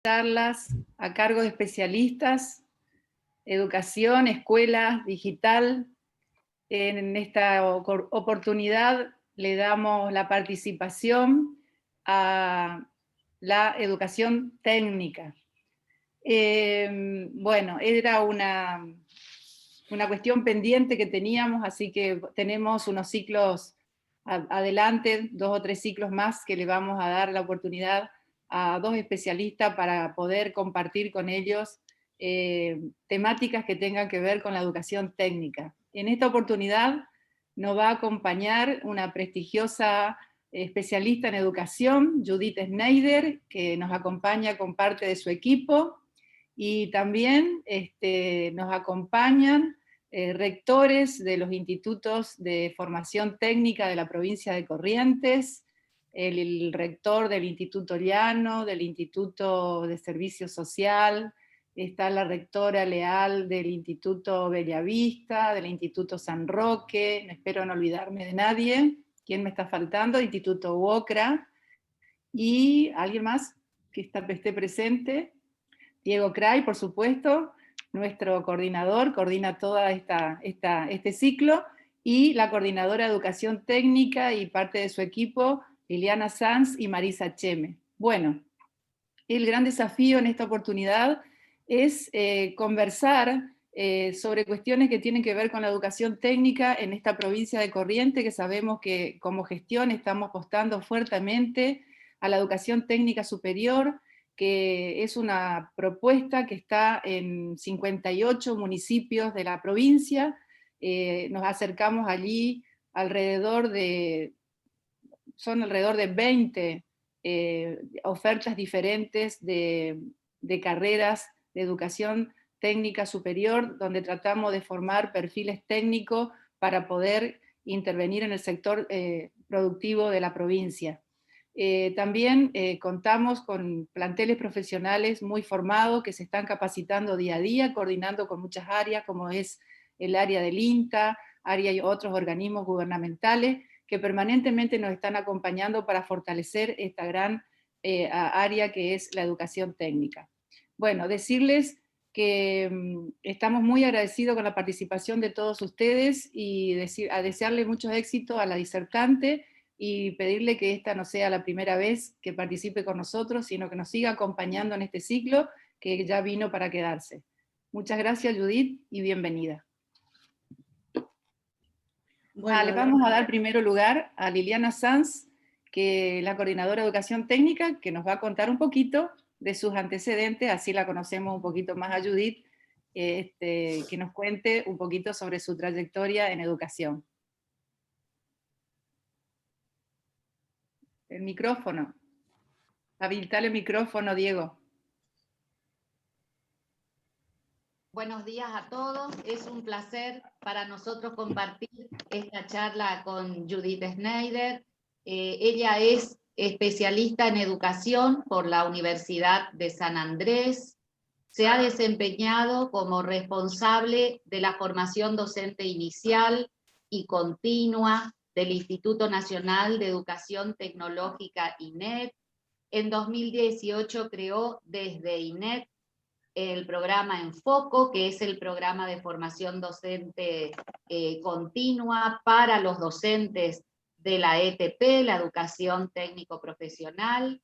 charlas a cargo de especialistas, educación, escuela, digital. En esta oportunidad le damos la participación a la educación técnica. Bueno, era una cuestión pendiente que teníamos, así que tenemos unos ciclos adelante, 2 o 3 ciclos más que le vamos a dar la oportunidad a 2 especialistas para poder compartir con ellos temáticas que tengan que ver con la educación técnica. En esta oportunidad nos va a acompañar una prestigiosa especialista en educación, Judith Schneider, que nos acompaña con parte de su equipo, y también nos acompañan rectores de los institutos de formación técnica de la provincia de Corrientes, el rector del Instituto Llano, del Instituto de Servicio Social, está la rectora Leal del Instituto Bellavista, del Instituto San Roque, espero no olvidarme de nadie. ¿Quién me está faltando? Instituto UOCRA, y alguien más que esté presente. Diego Cray, por supuesto, nuestro coordinador, coordina toda este ciclo, y la coordinadora de educación técnica y parte de su equipo, Liliana Sanz y Marisa Cheme. Bueno, el gran desafío en esta oportunidad es conversar sobre cuestiones que tienen que ver con la educación técnica en esta provincia de Corrientes, que sabemos que como gestión estamos apostando fuertemente a la educación técnica superior, que es una propuesta que está en 58 municipios de la provincia. Nos acercamos allí son alrededor de 20 ofertas diferentes de carreras de educación técnica superior, donde tratamos de formar perfiles técnicos para poder intervenir en el sector productivo de la provincia. También contamos con planteles profesionales muy formados que se están capacitando día a día, coordinando con muchas áreas, como es el área del INTA, área y otros organismos gubernamentales, que permanentemente nos están acompañando para fortalecer esta gran área que es la educación técnica. Bueno, decirles que estamos muy agradecidos con la participación de todos ustedes y desearle mucho éxito a la disertante, y pedirle que esta no sea la primera vez que participe con nosotros, sino que nos siga acompañando en este ciclo que ya vino para quedarse. Muchas gracias, Judith, y bienvenida. Bueno, le vamos a dar primero lugar a Liliana Sanz, que es la coordinadora de educación técnica, que nos va a contar un poquito de sus antecedentes, así la conocemos un poquito más a Judith, que nos cuente un poquito sobre su trayectoria en educación. El micrófono. Habilitar el micrófono, Diego. Buenos días a todos. Es un placer para nosotros compartir esta charla con Judith Schneider. Ella es especialista en educación por la Universidad de San Andrés. Se ha desempeñado como responsable de la formación docente inicial y continua del Instituto Nacional de Educación Tecnológica, INET. En 2018 creó desde INET el programa Enfoco, que es el programa de formación docente continua para los docentes de la ETP, la educación técnico-profesional,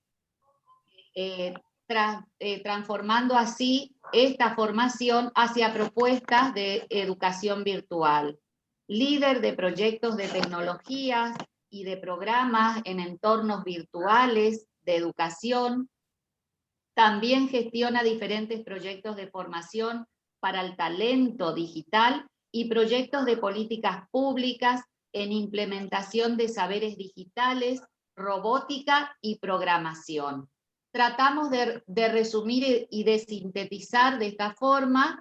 transformando así esta formación hacia propuestas de educación virtual. Líder de proyectos de tecnologías y de programas en entornos virtuales de educación. También gestiona diferentes proyectos de formación para el talento digital y proyectos de políticas públicas en implementación de saberes digitales, robótica y programación. Tratamos de resumir y de sintetizar de esta forma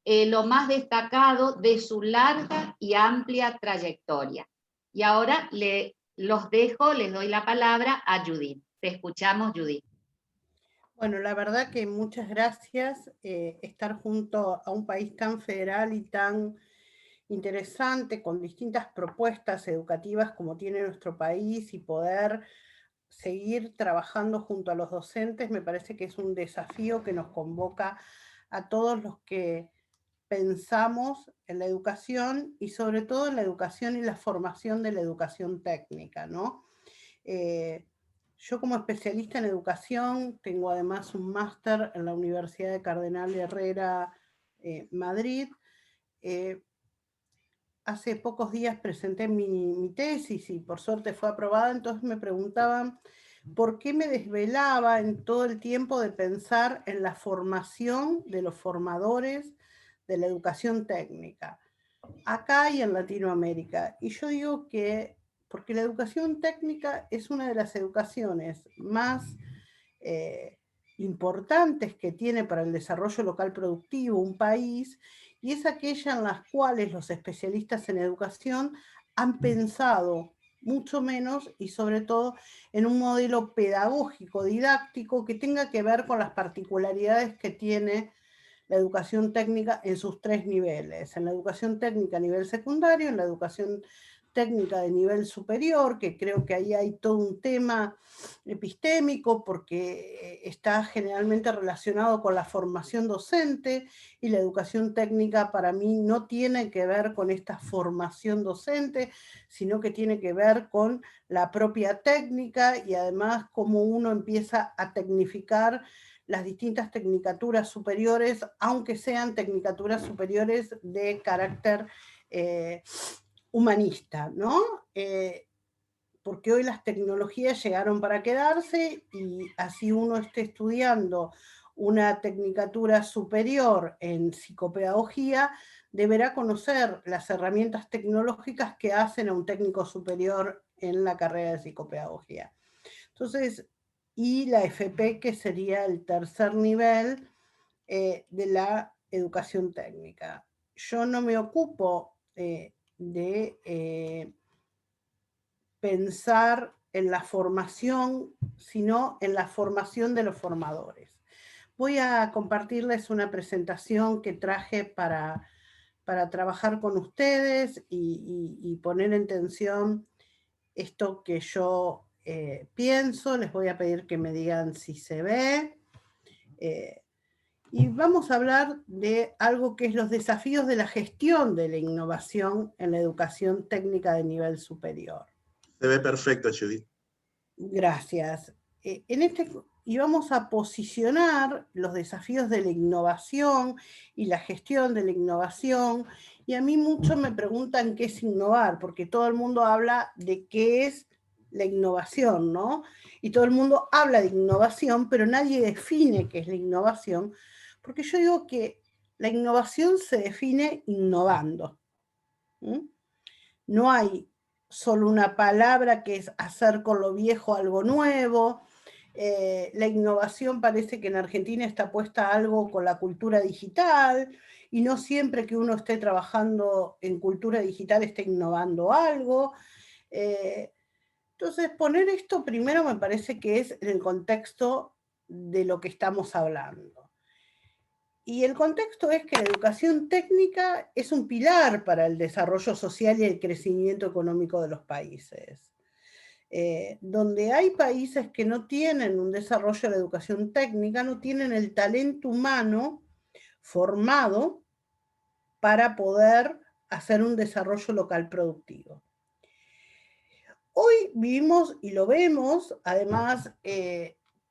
lo más destacado de su larga y amplia trayectoria. Y ahora les doy la palabra a Judith. Te escuchamos, Judith. Bueno, la verdad que muchas gracias. Estar junto a un país tan federal y tan interesante, con distintas propuestas educativas como tiene nuestro país, y poder seguir trabajando junto a los docentes. Me parece que es un desafío que nos convoca a todos los que pensamos en la educación y sobre todo en la educación y la formación de la educación técnica, ¿no? Yo como especialista en educación tengo además un máster en la Universidad de Cardenal Herrera, Madrid. Hace pocos días presenté mi tesis y por suerte fue aprobada, entonces me preguntaban por qué me desvelaba en todo el tiempo de pensar en la formación de los formadores de la educación técnica, acá y en Latinoamérica. Y yo digo que, porque la educación técnica es una de las educaciones más importantes que tiene para el desarrollo local productivo un país, y es aquella en las cuales los especialistas en educación han pensado mucho menos y sobre todo en un modelo pedagógico, didáctico, que tenga que ver con las particularidades que tiene la educación técnica en sus tres niveles, en la educación técnica a nivel secundario, en la educación técnica de nivel superior, que creo que ahí hay todo un tema epistémico porque está generalmente relacionado con la formación docente, y la educación técnica para mí no tiene que ver con esta formación docente, sino que tiene que ver con la propia técnica y además cómo uno empieza a tecnificar las distintas tecnicaturas superiores, aunque sean tecnicaturas superiores de carácter humanista, ¿no? Porque hoy las tecnologías llegaron para quedarse y así uno esté estudiando una tecnicatura superior en psicopedagogía, deberá conocer las herramientas tecnológicas que hacen a un técnico superior en la carrera de psicopedagogía. Entonces, y la FP, que sería el tercer nivel de la educación técnica. Yo no me ocupo de pensar en la formación, sino en la formación de los formadores. Voy a compartirles una presentación que traje para trabajar con ustedes y poner en tensión esto que yo pienso. Les voy a pedir que me digan si se ve. Y vamos a hablar de algo que es los desafíos de la gestión de la innovación en la educación técnica de nivel superior. Se ve perfecto, Judith. Gracias. Y vamos a posicionar los desafíos de la innovación y la gestión de la innovación. Y a mí mucho me preguntan qué es innovar, porque todo el mundo habla de qué es la innovación, ¿no? Y todo el mundo habla de innovación, pero nadie define qué es la innovación, porque yo digo que la innovación se define innovando. No hay solo una palabra que es hacer con lo viejo algo nuevo. La innovación parece que en Argentina está puesta algo con la cultura digital, y no siempre que uno esté trabajando en cultura digital esté innovando algo. Entonces, poner esto primero me parece que es en el contexto de lo que estamos hablando. Y el contexto es que la educación técnica es un pilar para el desarrollo social y el crecimiento económico de los países. Donde hay países que no tienen un desarrollo de la educación técnica, no tienen el talento humano formado para poder hacer un desarrollo local productivo. Hoy vivimos y lo vemos, además,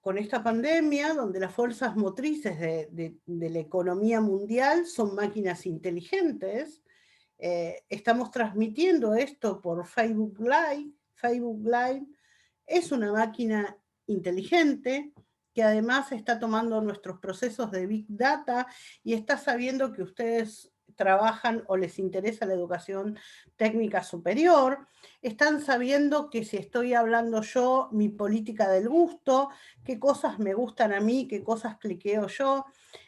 con esta pandemia, donde las fuerzas motrices de la economía mundial son máquinas inteligentes. Estamos transmitiendo esto por Facebook Live. Facebook Live es una máquina inteligente que además está tomando nuestros procesos de Big Data y está sabiendo que ustedes trabajan o les interesa la educación técnica superior. Están sabiendo que si estoy hablando yo, mi política del gusto, qué cosas me gustan a mí, qué cosas cliqueo yo.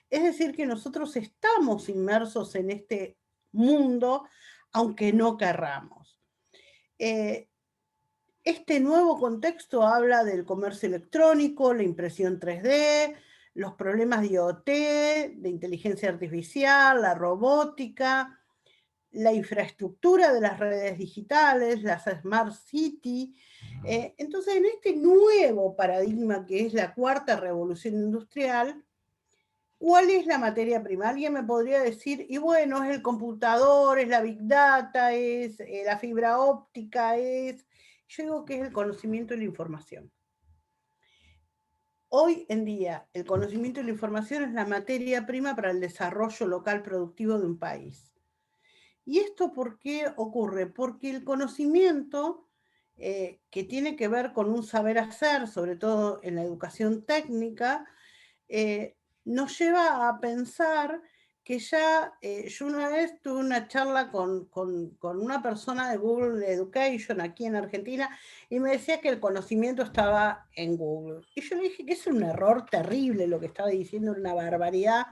Es decir, que nosotros estamos inmersos en este mundo, aunque no querramos. Este nuevo contexto habla del comercio electrónico, la impresión 3D, los problemas de IoT, de inteligencia artificial, la robótica. la infraestructura de las redes digitales, las Smart City. Entonces, en este nuevo paradigma que es la cuarta revolución industrial, ¿cuál es la materia prima? Alguien me podría decir, y bueno, es el computador, es la Big Data, es la fibra óptica, yo digo que es el conocimiento y la información. Hoy en día, el conocimiento y la información es la materia prima para el desarrollo local productivo de un país. ¿Y esto por qué ocurre? Porque el conocimiento, que tiene que ver con un saber hacer, sobre todo en la educación técnica, nos lleva a pensar que ya, yo una vez tuve una charla con una persona de Google Education aquí en Argentina y me decía que el conocimiento estaba en Google. Y yo le dije que es un error terrible lo que estaba diciendo, una barbaridad,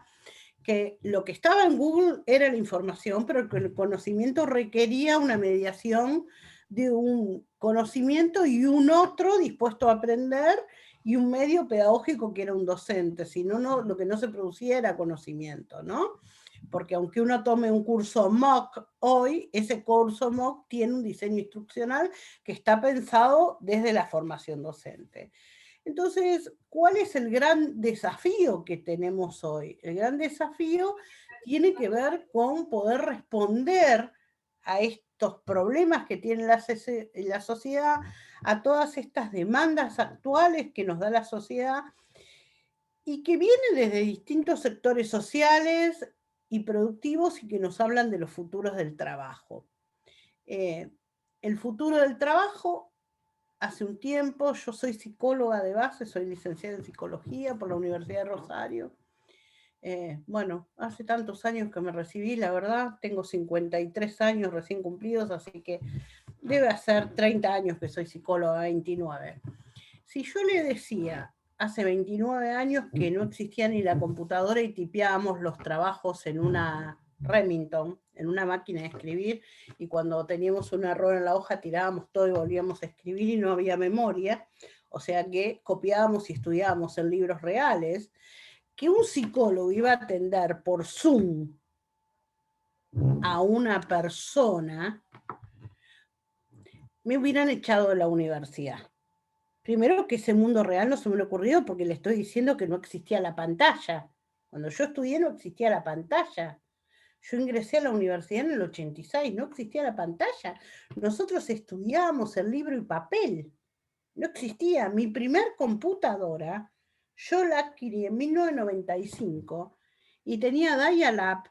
que lo que estaba en Google era la información, pero que el conocimiento requería una mediación de un conocimiento y un otro dispuesto a aprender y un medio pedagógico que era un docente, si no, lo que no se producía era conocimiento, ¿no? Porque aunque uno tome un curso MOOC hoy, ese curso MOOC tiene un diseño instruccional que está pensado desde la formación docente. Entonces, ¿cuál es el gran desafío que tenemos hoy? El gran desafío tiene que ver con poder responder a estos problemas que tiene la sociedad, a todas estas demandas actuales que nos da la sociedad y que vienen desde distintos sectores sociales y productivos y que nos hablan de los futuros del trabajo. El futuro del trabajo, hace un tiempo, yo soy psicóloga de base, soy licenciada en psicología por la Universidad de Rosario. Bueno, hace tantos años que me recibí, la verdad, tengo 53 años recién cumplidos, así que debe hacer 30 años que soy psicóloga, 29. Si yo le decía hace 29 años que no existía ni la computadora y tipeábamos los trabajos en una Remington, en una máquina de escribir, y cuando teníamos un error en la hoja tirábamos todo y volvíamos a escribir y no había memoria, o sea que copiábamos y estudiábamos en libros reales, que un psicólogo iba a atender por Zoom a una persona, me hubieran echado de la universidad. Primero que ese mundo real no se me lo ocurrió porque le estoy diciendo que no existía la pantalla. Cuando yo estudié no existía la pantalla. Yo ingresé a la universidad en el 86, no existía la pantalla. Nosotros estudiábamos el libro y papel. No existía. Mi primer computadora, yo la adquirí en 1995 y tenía dial-up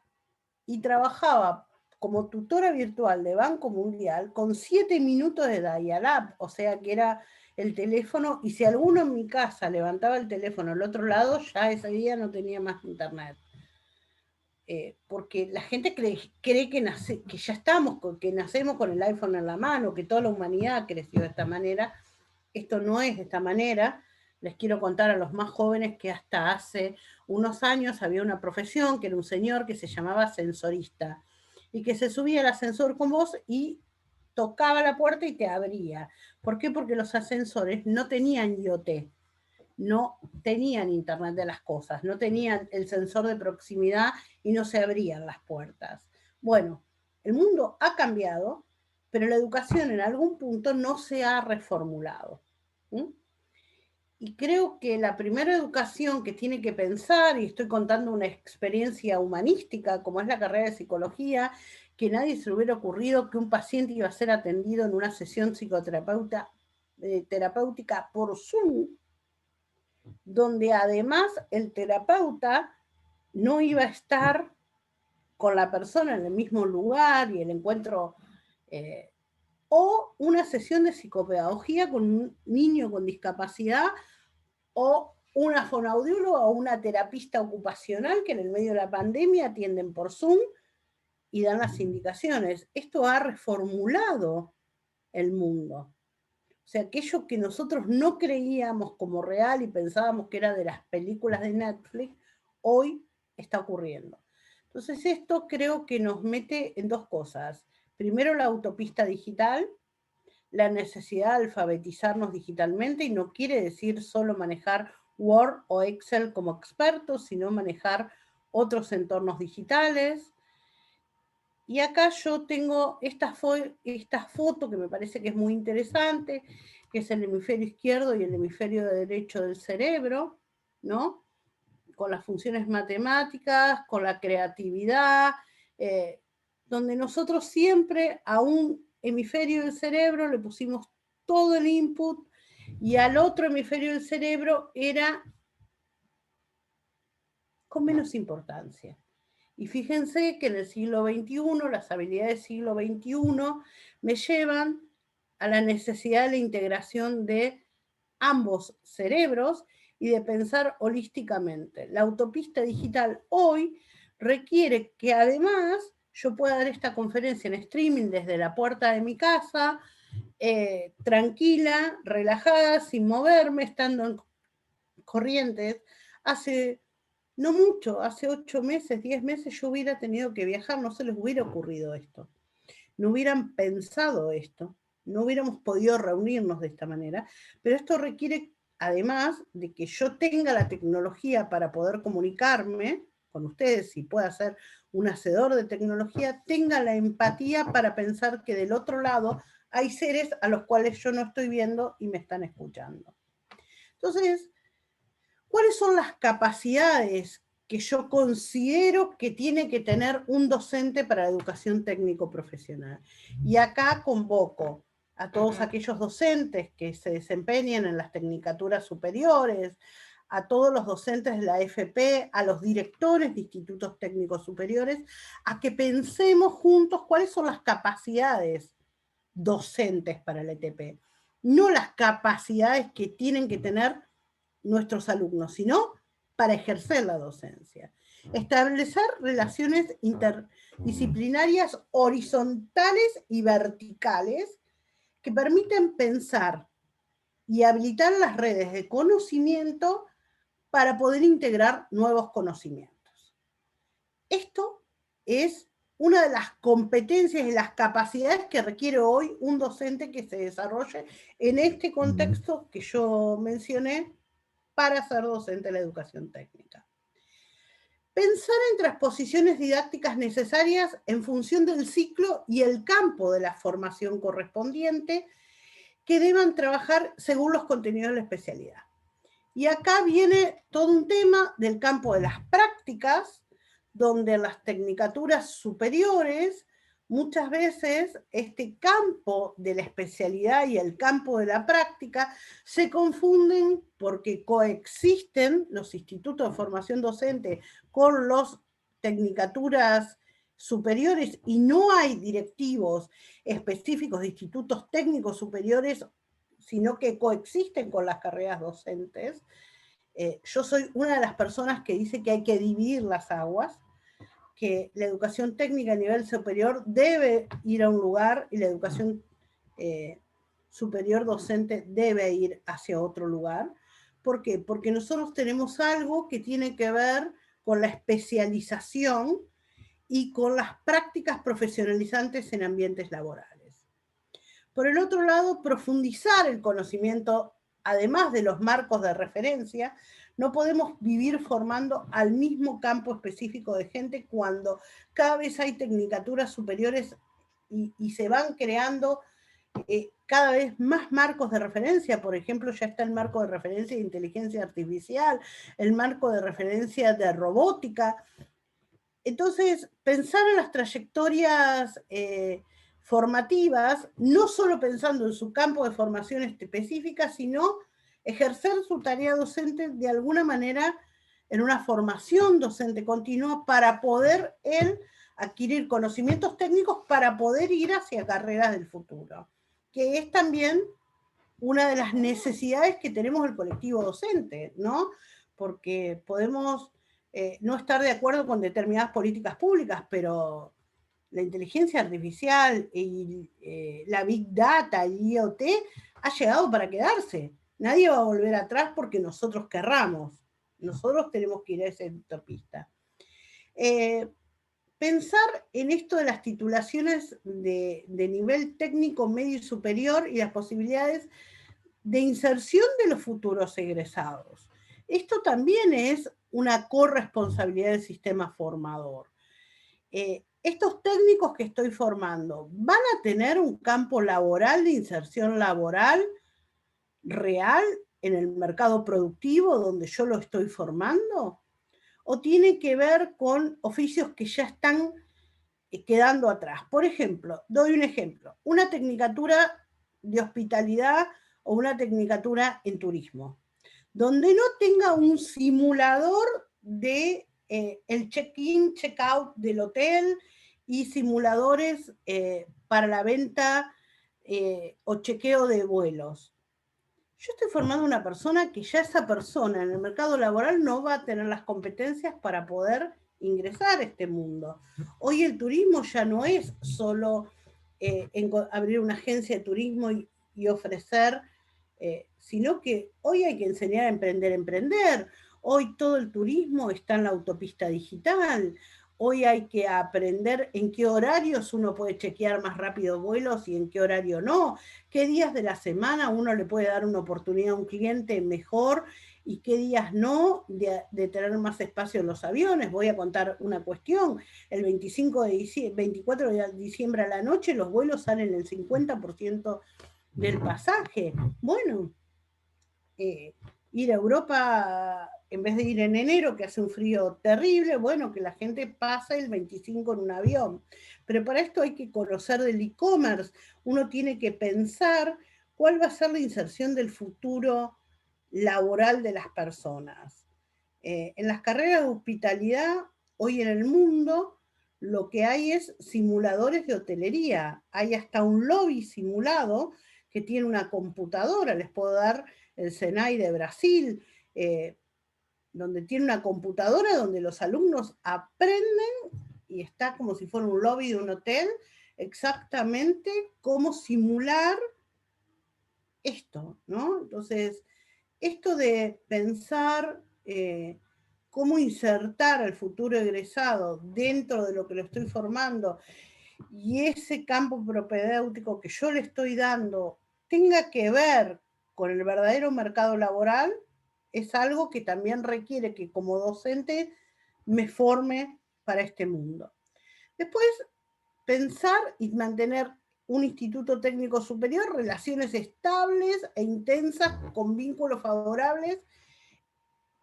y trabajaba como tutora virtual de Banco Mundial con 7 minutos de dial-up, o sea que era el teléfono, y si alguno en mi casa levantaba el teléfono al otro lado, ya ese día no tenía más internet. Porque la gente cree que ya estamos, que nacemos con el iPhone en la mano, que toda la humanidad creció de esta manera. Esto no es de esta manera. Les quiero contar a los más jóvenes que hasta hace unos años había una profesión que era un señor que se llamaba ascensorista y que se subía al ascensor con vos y tocaba la puerta y te abría. ¿Por qué? Porque los ascensores no tenían IoT, no tenían Internet de las cosas, no tenían el sensor de proximidad y no se abrían las puertas. Bueno, el mundo ha cambiado, pero la educación en algún punto no se ha reformulado. ¿Sí? Y creo que la primera educación que tiene que pensar, y estoy contando una experiencia humanística como es la carrera de psicología, que nadie se le hubiera ocurrido que un paciente iba a ser atendido en una sesión terapéutica por Zoom, donde además el terapeuta no iba a estar con la persona en el mismo lugar y el encuentro, o una sesión de psicopedagogía con un niño con discapacidad, o una fonoaudióloga o una terapista ocupacional que en el medio de la pandemia atienden por Zoom y dan las indicaciones. Esto ha reformulado el mundo. O sea, aquello que nosotros no creíamos como real y pensábamos que era de las películas de Netflix, hoy está ocurriendo. Entonces esto creo que nos mete en dos cosas. Primero, la autopista digital, la necesidad de alfabetizarnos digitalmente, y no quiere decir solo manejar Word o Excel como expertos, sino manejar otros entornos digitales. Y acá yo tengo esta foto que me parece que es muy interesante, que es el hemisferio izquierdo y el hemisferio derecho del cerebro, ¿no? Con las funciones matemáticas, con la creatividad, donde nosotros siempre a un hemisferio del cerebro le pusimos todo el input y al otro hemisferio del cerebro era con menos importancia. Y fíjense que en el siglo XXI, las habilidades del siglo XXI me llevan a la necesidad de la integración de ambos cerebros y de pensar holísticamente. La autopista digital hoy requiere que además yo pueda dar esta conferencia en streaming desde la puerta de mi casa, tranquila, relajada, sin moverme, estando en Corrientes. Hace no mucho, hace 8 meses, 10 meses yo hubiera tenido que viajar, no se les hubiera ocurrido esto, no hubieran pensado esto, no hubiéramos podido reunirnos de esta manera, pero esto requiere, además de que yo tenga la tecnología para poder comunicarme con ustedes y pueda ser un hacedor de tecnología, tenga la empatía para pensar que del otro lado hay seres a los cuales yo no estoy viendo y me están escuchando. Entonces, ¿cuáles son las capacidades que yo considero que tiene que tener un docente para la educación técnico-profesional? Y acá convoco a todos aquellos docentes que se desempeñen en las tecnicaturas superiores, a todos los docentes de la FP, a los directores de institutos técnicos superiores, a que pensemos juntos cuáles son las capacidades docentes para el ETP. No las capacidades que tienen que tener nuestros alumnos, sino para ejercer la docencia. Establecer relaciones interdisciplinarias horizontales y verticales que permiten pensar y habilitar las redes de conocimiento para poder integrar nuevos conocimientos. Esto es una de las competencias y las capacidades que requiere hoy un docente que se desarrolle en este contexto que yo mencioné para ser docente de la educación técnica. Pensar en transposiciones didácticas necesarias en función del ciclo y el campo de la formación correspondiente que deban trabajar según los contenidos de la especialidad. Y acá viene todo un tema del campo de las prácticas, donde las tecnicaturas superiores, muchas veces este campo de la especialidad y el campo de la práctica se confunden porque coexisten los institutos de formación docente con las tecnicaturas superiores y no hay directivos específicos de institutos técnicos superiores, sino que coexisten con las carreras docentes. Yo soy una de las personas que dice que hay que dividir las aguas, que la educación técnica a nivel superior debe ir a un lugar y la educación superior docente debe ir hacia otro lugar. ¿Por qué? Porque nosotros tenemos algo que tiene que ver con la especialización y con las prácticas profesionalizantes en ambientes laborales. Por el otro lado, profundizar el conocimiento, además de los marcos de referencia. No podemos vivir formando al mismo campo específico de gente cuando cada vez hay tecnicaturas superiores y se van creando cada vez más marcos de referencia. Por ejemplo, ya está el marco de referencia de inteligencia artificial, el marco de referencia de robótica. Entonces, pensar en las trayectorias formativas, no solo pensando en su campo de formación específica, sino ejercer su tarea docente de alguna manera en una formación docente continua para poder él adquirir conocimientos técnicos para poder ir hacia carreras del futuro, que es también una de las necesidades que tenemos el colectivo docente, ¿no? Porque podemos no estar de acuerdo con determinadas políticas públicas, pero la inteligencia artificial y la Big Data y IoT ha llegado para quedarse. Nadie va a volver atrás porque nosotros querramos. Nosotros tenemos que ir a esa autopista. Pensar en esto de las titulaciones de nivel técnico, medio y superior y las posibilidades de inserción de los futuros egresados. Esto también es una corresponsabilidad del sistema formador. estos técnicos que estoy formando, ¿van a tener un campo laboral de inserción laboral real en el mercado productivo donde yo lo estoy formando? ¿O tiene que ver con oficios que ya están quedando atrás? Por ejemplo, doy un ejemplo, una tecnicatura de hospitalidad o una tecnicatura en turismo, donde no tenga un simulador de el check-in, check-out del hotel y simuladores para la venta o chequeo de vuelos. Yo estoy formando una persona que ya esa persona en el mercado laboral no va a tener las competencias para poder ingresar a este mundo. Hoy el turismo ya no es solo abrir una agencia de turismo y ofrecer, sino que hoy hay que enseñar a emprender. Hoy todo el turismo está en la autopista digital. Hoy hay que aprender en qué horarios uno puede chequear más rápido vuelos y en qué horario no. Qué días de la semana uno le puede dar una oportunidad a un cliente mejor y qué días no de tener más espacio en los aviones. Voy a contar una cuestión. El 24 de diciembre a la noche los vuelos salen el 50% del pasaje. Bueno, ir a Europa, en vez de ir en enero, que hace un frío terrible, bueno, que la gente pase el 25 en un avión. Pero para esto hay que conocer del e-commerce. Uno tiene que pensar cuál va a ser la inserción del futuro laboral de las personas. En las carreras de hospitalidad, hoy en el mundo, lo que hay es simuladores de hotelería. Hay hasta un lobby simulado que tiene una computadora. Les puedo dar el Senai de Brasil, donde tiene una computadora donde los alumnos aprenden y está como si fuera un lobby de un hotel, exactamente cómo simular esto, ¿no? Entonces, esto de pensar cómo insertar al futuro egresado dentro de lo que lo estoy formando y ese campo propedéutico que yo le estoy dando tenga que ver con el verdadero mercado laboral, es algo que también requiere que como docente me forme para este mundo. Después, pensar y mantener un instituto técnico superior, relaciones estables e intensas con vínculos favorables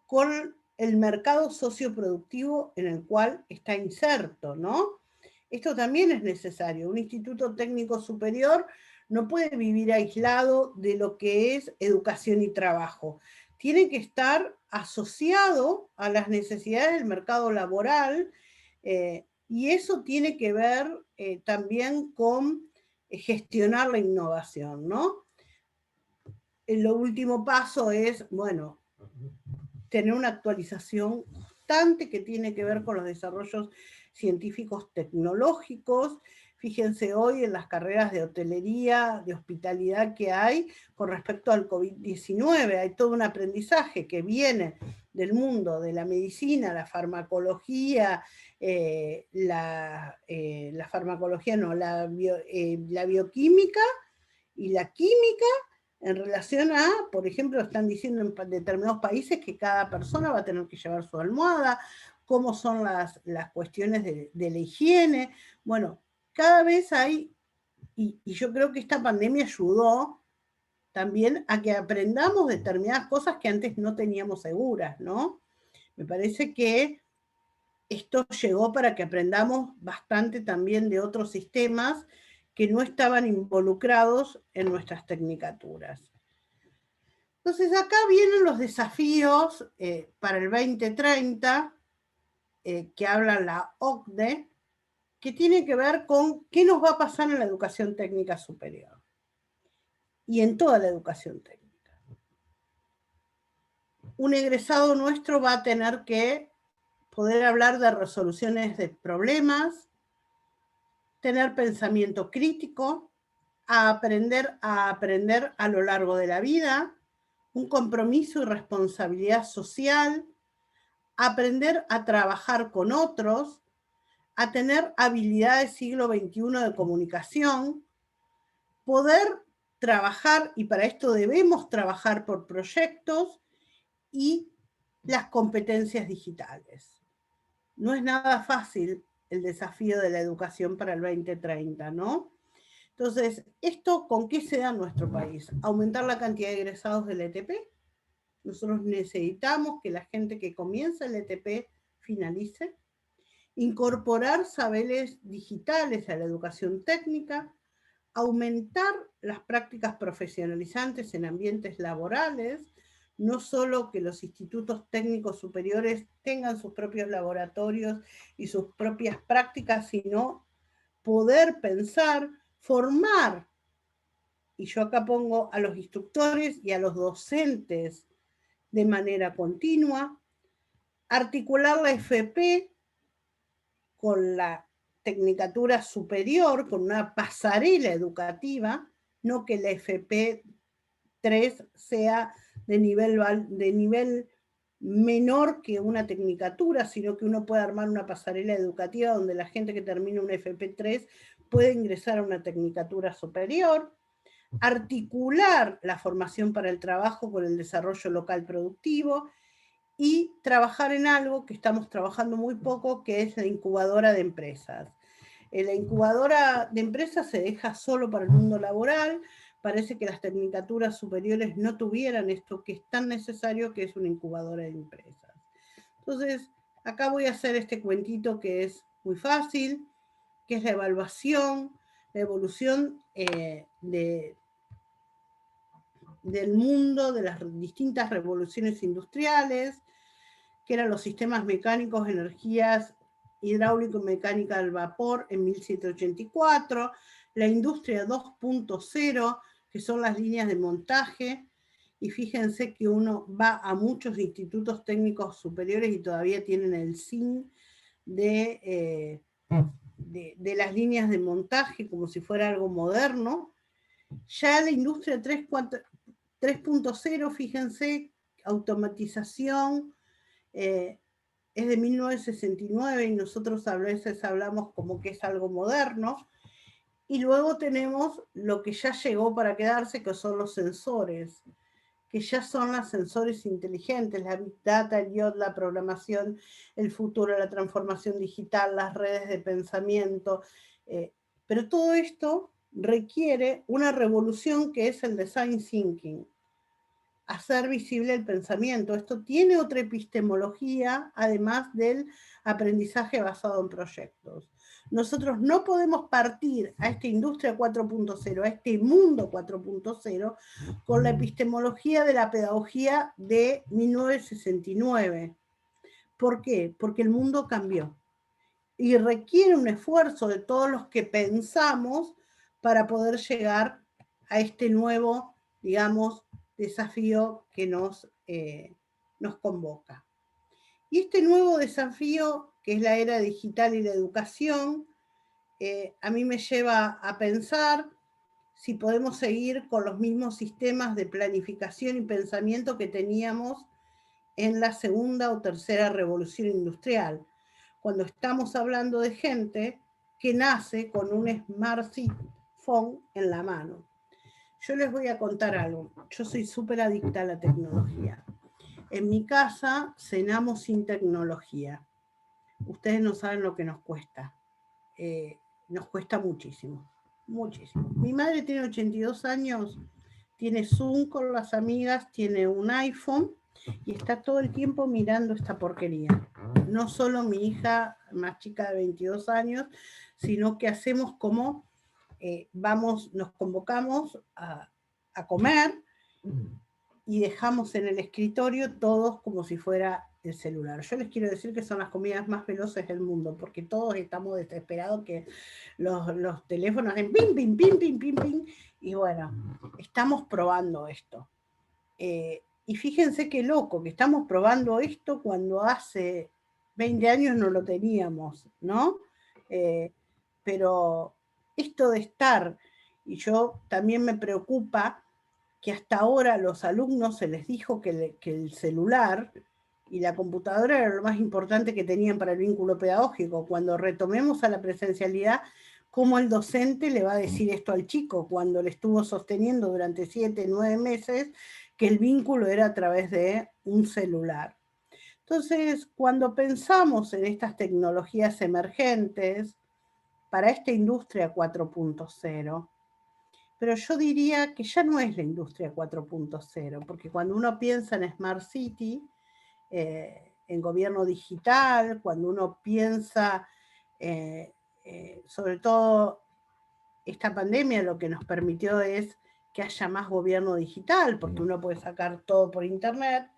con el mercado socioproductivo en el cual está inserto, ¿no? Esto también es necesario. Un instituto técnico superior no puede vivir aislado de lo que es educación y trabajo. Tiene que estar asociado a las necesidades del mercado laboral y eso tiene que ver también con gestionar la innovación, ¿no? El último paso es, bueno, tener una actualización constante que tiene que ver con los desarrollos científicos tecnológicos. Fíjense hoy en las carreras de hotelería, de hospitalidad que hay con respecto al COVID-19. Hay todo un aprendizaje que viene del mundo de la medicina, la farmacología, la bioquímica y la química, en relación a, por ejemplo, están diciendo en determinados países que cada persona va a tener que llevar su almohada, cómo son las cuestiones de la higiene. Bueno, cada vez hay, y yo creo que esta pandemia ayudó también a que aprendamos determinadas cosas que antes no teníamos seguras, ¿no? Me parece que esto llegó para que aprendamos bastante también de otros sistemas que no estaban involucrados en nuestras tecnicaturas. Entonces acá vienen los desafíos para el 2030 que habla la OCDE, que tiene que ver con qué nos va a pasar en la educación técnica superior y en toda la educación técnica. Un egresado nuestro va a tener que poder hablar de resoluciones de problemas, tener pensamiento crítico, aprender a lo largo de la vida, un compromiso y responsabilidad social, aprender a trabajar con otros, a tener habilidades siglo XXI de comunicación, poder trabajar, y para esto debemos trabajar por proyectos, y las competencias digitales. No es nada fácil el desafío de la educación para el 2030, ¿no? Entonces, ¿esto con qué se da en nuestro país? Aumentar la cantidad de egresados del ETP. Nosotros necesitamos que la gente que comienza el ETP finalice. Incorporar saberes digitales a la educación técnica. Aumentar las prácticas profesionalizantes en ambientes laborales, no solo que los institutos técnicos superiores tengan sus propios laboratorios y sus propias prácticas, sino poder pensar, formar, y yo acá pongo a los instructores y a los docentes de manera continua, articular la FP con la tecnicatura superior, con una pasarela educativa, no que la FP3 sea de nivel menor que una tecnicatura, sino que uno puede armar una pasarela educativa donde la gente que termina una FP3 puede ingresar a una tecnicatura superior, articular la formación para el trabajo con el desarrollo local productivo y trabajar en algo que estamos trabajando muy poco, que es la incubadora de empresas. La incubadora de empresas se deja solo para el mundo laboral. Parece que las tecnicaturas superiores no tuvieran esto que es tan necesario, que es una incubadora de empresas. Entonces, acá voy a hacer este cuentito que es muy fácil, que es la evaluación, la evolución del mundo, de las distintas revoluciones industriales, que eran los sistemas mecánicos, energías hidráulico y mecánica del vapor en 1784, la industria 2.0, que son las líneas de montaje, y fíjense que uno va a muchos institutos técnicos superiores y todavía tienen el SIN de las líneas de montaje como si fuera algo moderno. Ya la industria 3.0, fíjense, automatización, es de 1969 y nosotros a veces hablamos como que es algo moderno. Y luego tenemos lo que ya llegó para quedarse, que son los sensores, que ya son los sensores inteligentes, la Big Data, el IoT, la programación, el futuro, la transformación digital, las redes de pensamiento. Pero todo esto requiere una revolución que es el design thinking, hacer visible el pensamiento. Esto tiene otra epistemología, además del aprendizaje basado en proyectos. Nosotros no podemos partir a esta industria 4.0, a este mundo 4.0, con la epistemología de la pedagogía de 1969. ¿Por qué? Porque el mundo cambió y requiere un esfuerzo de todos los que pensamos para poder llegar a este nuevo, digamos, desafío que nos convoca. Y este nuevo desafío, que es la era digital y la educación, a mí me lleva a pensar si podemos seguir con los mismos sistemas de planificación y pensamiento que teníamos en la segunda o tercera revolución industrial, cuando estamos hablando de gente que nace con un smartphone en la mano. Yo les voy a contar algo. Yo soy súper adicta a la tecnología. En mi casa cenamos sin tecnología. Ustedes no saben lo que nos cuesta. Nos cuesta muchísimo, muchísimo. Mi madre tiene 82 años, tiene Zoom con las amigas, tiene un iPhone y está todo el tiempo mirando esta porquería. No solo mi hija más chica de 22 años, sino que hacemos como nos convocamos a comer y dejamos en el escritorio todos como si fuera el celular. Yo les quiero decir que son las comidas más veloces del mundo, porque todos estamos desesperados que los teléfonos en pim, pim, pim, pim, pim, pim, y bueno, estamos probando esto. Y fíjense qué loco, que estamos probando esto cuando hace 20 años no lo teníamos, ¿no? Pero esto de estar, y yo también me preocupa que hasta ahora a los alumnos se les dijo que el celular y la computadora era lo más importante que tenían para el vínculo pedagógico. Cuando retomemos a la presencialidad, ¿cómo el docente le va a decir esto al chico cuando le estuvo sosteniendo durante 7, 9 meses que el vínculo era a través de un celular? Entonces, cuando pensamos en estas tecnologías emergentes para esta industria 4.0, pero yo diría que ya no es la industria 4.0, porque cuando uno piensa en Smart City, en gobierno digital, cuando uno piensa, sobre todo esta pandemia lo que nos permitió es que haya más gobierno digital, porque uno puede sacar todo por internet,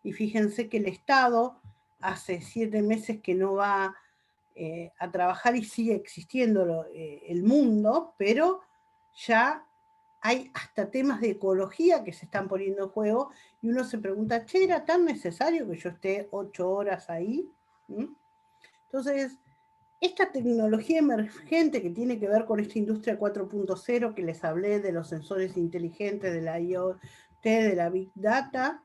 y fíjense que el Estado hace 7 meses que no va a trabajar y sigue existiendo el mundo, pero ya hay hasta temas de ecología que se están poniendo en juego y uno se pregunta, che, ¿era tan necesario que yo esté 8 horas ahí? Entonces, esta tecnología emergente que tiene que ver con esta industria 4.0 que les hablé de los sensores inteligentes, de la IoT, de la Big Data,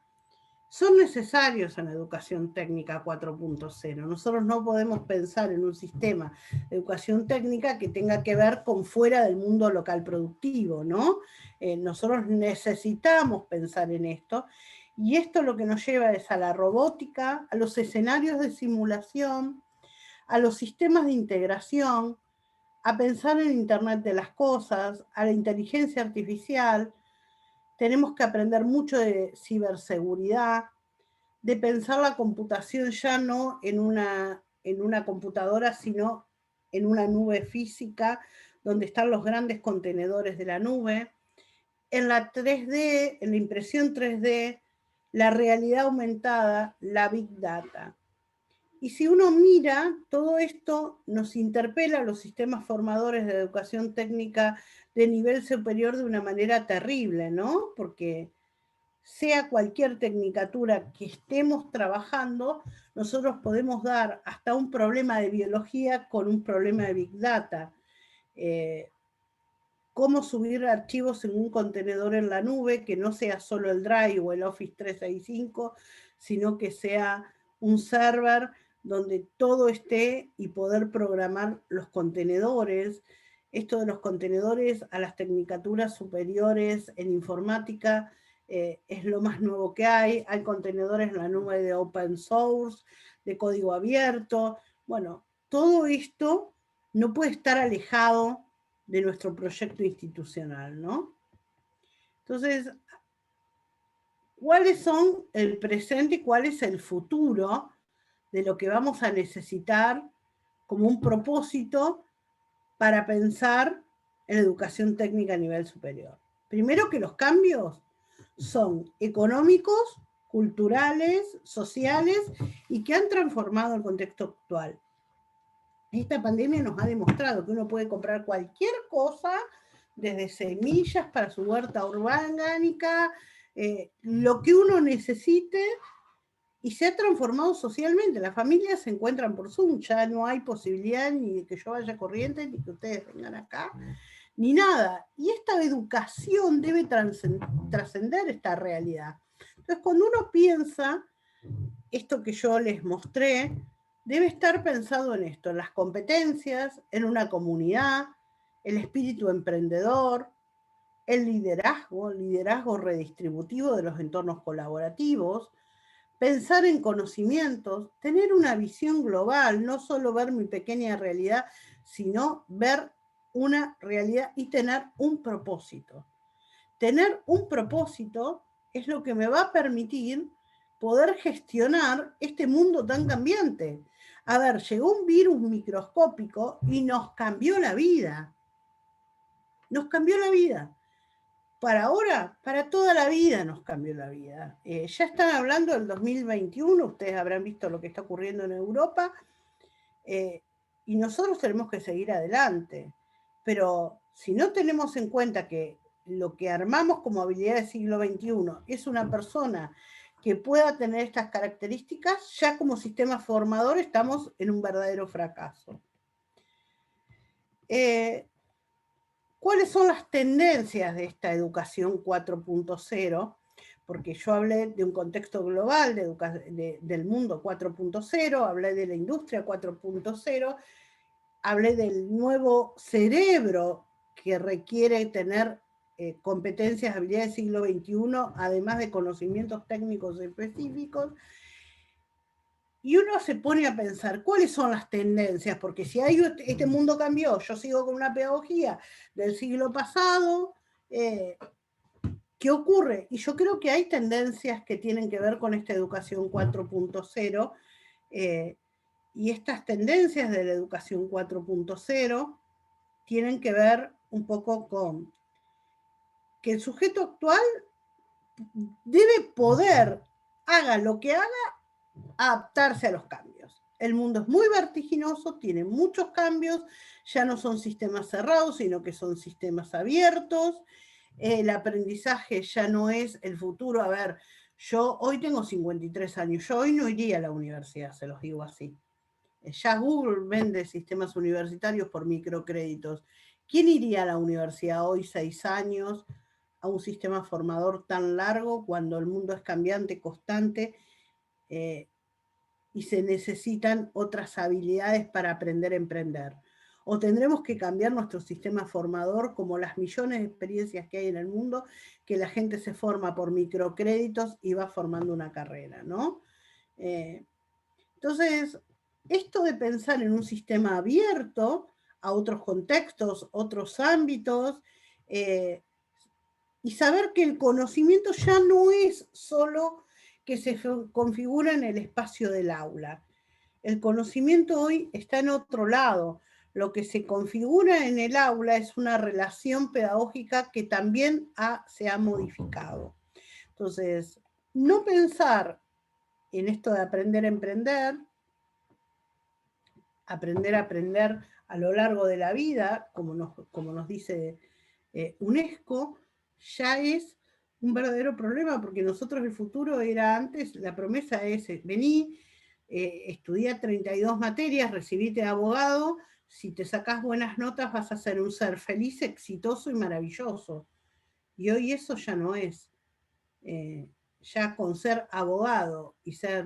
son necesarios en la educación técnica 4.0. Nosotros no podemos pensar en un sistema de educación técnica que tenga que ver con fuera del mundo local productivo, ¿no? Nosotros necesitamos pensar en esto, y esto lo que nos lleva es a la robótica, a los escenarios de simulación, a los sistemas de integración, a pensar en Internet de las cosas, a la inteligencia artificial. Tenemos que aprender mucho de ciberseguridad, de pensar la computación ya no en una computadora, sino en una nube física, donde están los grandes contenedores de la nube. En la 3D, en la impresión 3D, la realidad aumentada, la Big Data. Y si uno mira, todo esto nos interpela a los sistemas formadores de educación técnica de nivel superior de una manera terrible, ¿no? Porque sea cualquier tecnicatura que estemos trabajando, nosotros podemos dar hasta un problema de biología con un problema de Big Data. Cómo subir archivos en un contenedor en la nube, que no sea solo el Drive o el Office 365, sino que sea un server donde todo esté y poder programar los contenedores. Esto de los contenedores a las tecnicaturas superiores en informática es lo más nuevo que hay. Hay contenedores en la nube de open source, de código abierto. Bueno, todo esto no puede estar alejado de nuestro proyecto institucional, ¿no? Entonces, ¿cuáles son el presente y cuál es el futuro de lo que vamos a necesitar como un propósito para pensar en educación técnica a nivel superior? Primero, que los cambios son económicos, culturales, sociales, y que han transformado el contexto actual. Esta pandemia nos ha demostrado que uno puede comprar cualquier cosa, desde semillas para su huerta orgánica, lo que uno necesite, y se ha transformado socialmente. Las familias se encuentran por Zoom, ya no hay posibilidad ni de que yo vaya a Corrientes, ni que ustedes vengan acá, ni nada. Y esta educación debe trascender esta realidad. Entonces, cuando uno piensa esto que yo les mostré, debe estar pensado en esto, en las competencias, en una comunidad, el espíritu emprendedor, el liderazgo redistributivo de los entornos colaborativos, pensar en conocimientos, tener una visión global, no solo ver mi pequeña realidad, sino ver una realidad y tener un propósito. Tener un propósito es lo que me va a permitir poder gestionar este mundo tan cambiante. A ver, llegó un virus microscópico y nos cambió la vida. Nos cambió la vida. Para ahora, para toda la vida nos cambió la vida. Ya están hablando del 2021, ustedes habrán visto lo que está ocurriendo en Europa, y nosotros tenemos que seguir adelante. Pero si no tenemos en cuenta que lo que armamos como habilidad del siglo XXI es una persona que pueda tener estas características, ya como sistema formador estamos en un verdadero fracaso. ¿Cuáles son las tendencias de esta educación 4.0? Porque yo hablé de un contexto global del mundo 4.0, hablé de la industria 4.0, hablé del nuevo cerebro que requiere tener competencias, habilidades del siglo XXI, además de conocimientos técnicos específicos. Y uno se pone a pensar, ¿cuáles son las tendencias? Porque si este mundo cambió, yo sigo con una pedagogía del siglo pasado, ¿qué ocurre? Y yo creo que hay tendencias que tienen que ver con esta educación 4.0, y estas tendencias de la educación 4.0 tienen que ver un poco con que el sujeto actual debe poder, haga lo que haga, adaptarse a los cambios. El mundo es muy vertiginoso, tiene muchos cambios, ya no son sistemas cerrados, sino que son sistemas abiertos. El aprendizaje ya no es el futuro. A ver, yo hoy tengo 53 años, yo hoy no iría a la universidad, se los digo así. Ya Google vende sistemas universitarios por microcréditos. ¿Quién iría a la universidad hoy, 6 años, a un sistema formador tan largo cuando el mundo es cambiante, constante, y se necesitan otras habilidades para aprender a emprender? O tendremos que cambiar nuestro sistema formador, como las millones de experiencias que hay en el mundo, que la gente se forma por microcréditos y va formando una carrera, ¿no? Entonces, esto de pensar en un sistema abierto a otros contextos, otros ámbitos, y saber que el conocimiento ya no es solo que se configura en el espacio del aula. El conocimiento hoy está en otro lado. Lo que se configura en el aula es una relación pedagógica que también se ha modificado. Entonces, no pensar en esto de aprender a emprender, aprender a aprender a lo largo de la vida, como nos dice UNESCO, ya es un verdadero problema, porque nosotros el futuro era antes, la promesa es, vení, estudiá 32 materias, recibite de abogado, si te sacás buenas notas vas a ser un ser feliz, exitoso y maravilloso. Y hoy eso ya no es. Ya con ser abogado y ya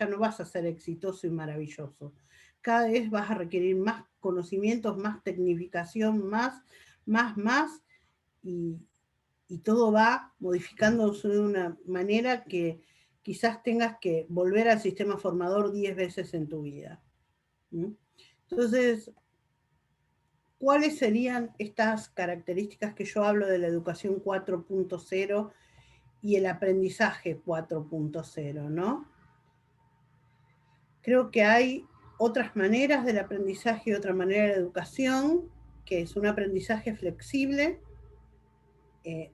no vas a ser exitoso y maravilloso. Cada vez vas a requerir más conocimientos, más tecnificación, más, y todo va modificándose de una manera que quizás tengas que volver al sistema formador 10 veces en tu vida. Entonces, ¿cuáles serían estas características que yo hablo de la educación 4.0 y el aprendizaje 4.0, ¿no? Creo que hay otras maneras del aprendizaje y otra manera de la educación, que es un aprendizaje flexible,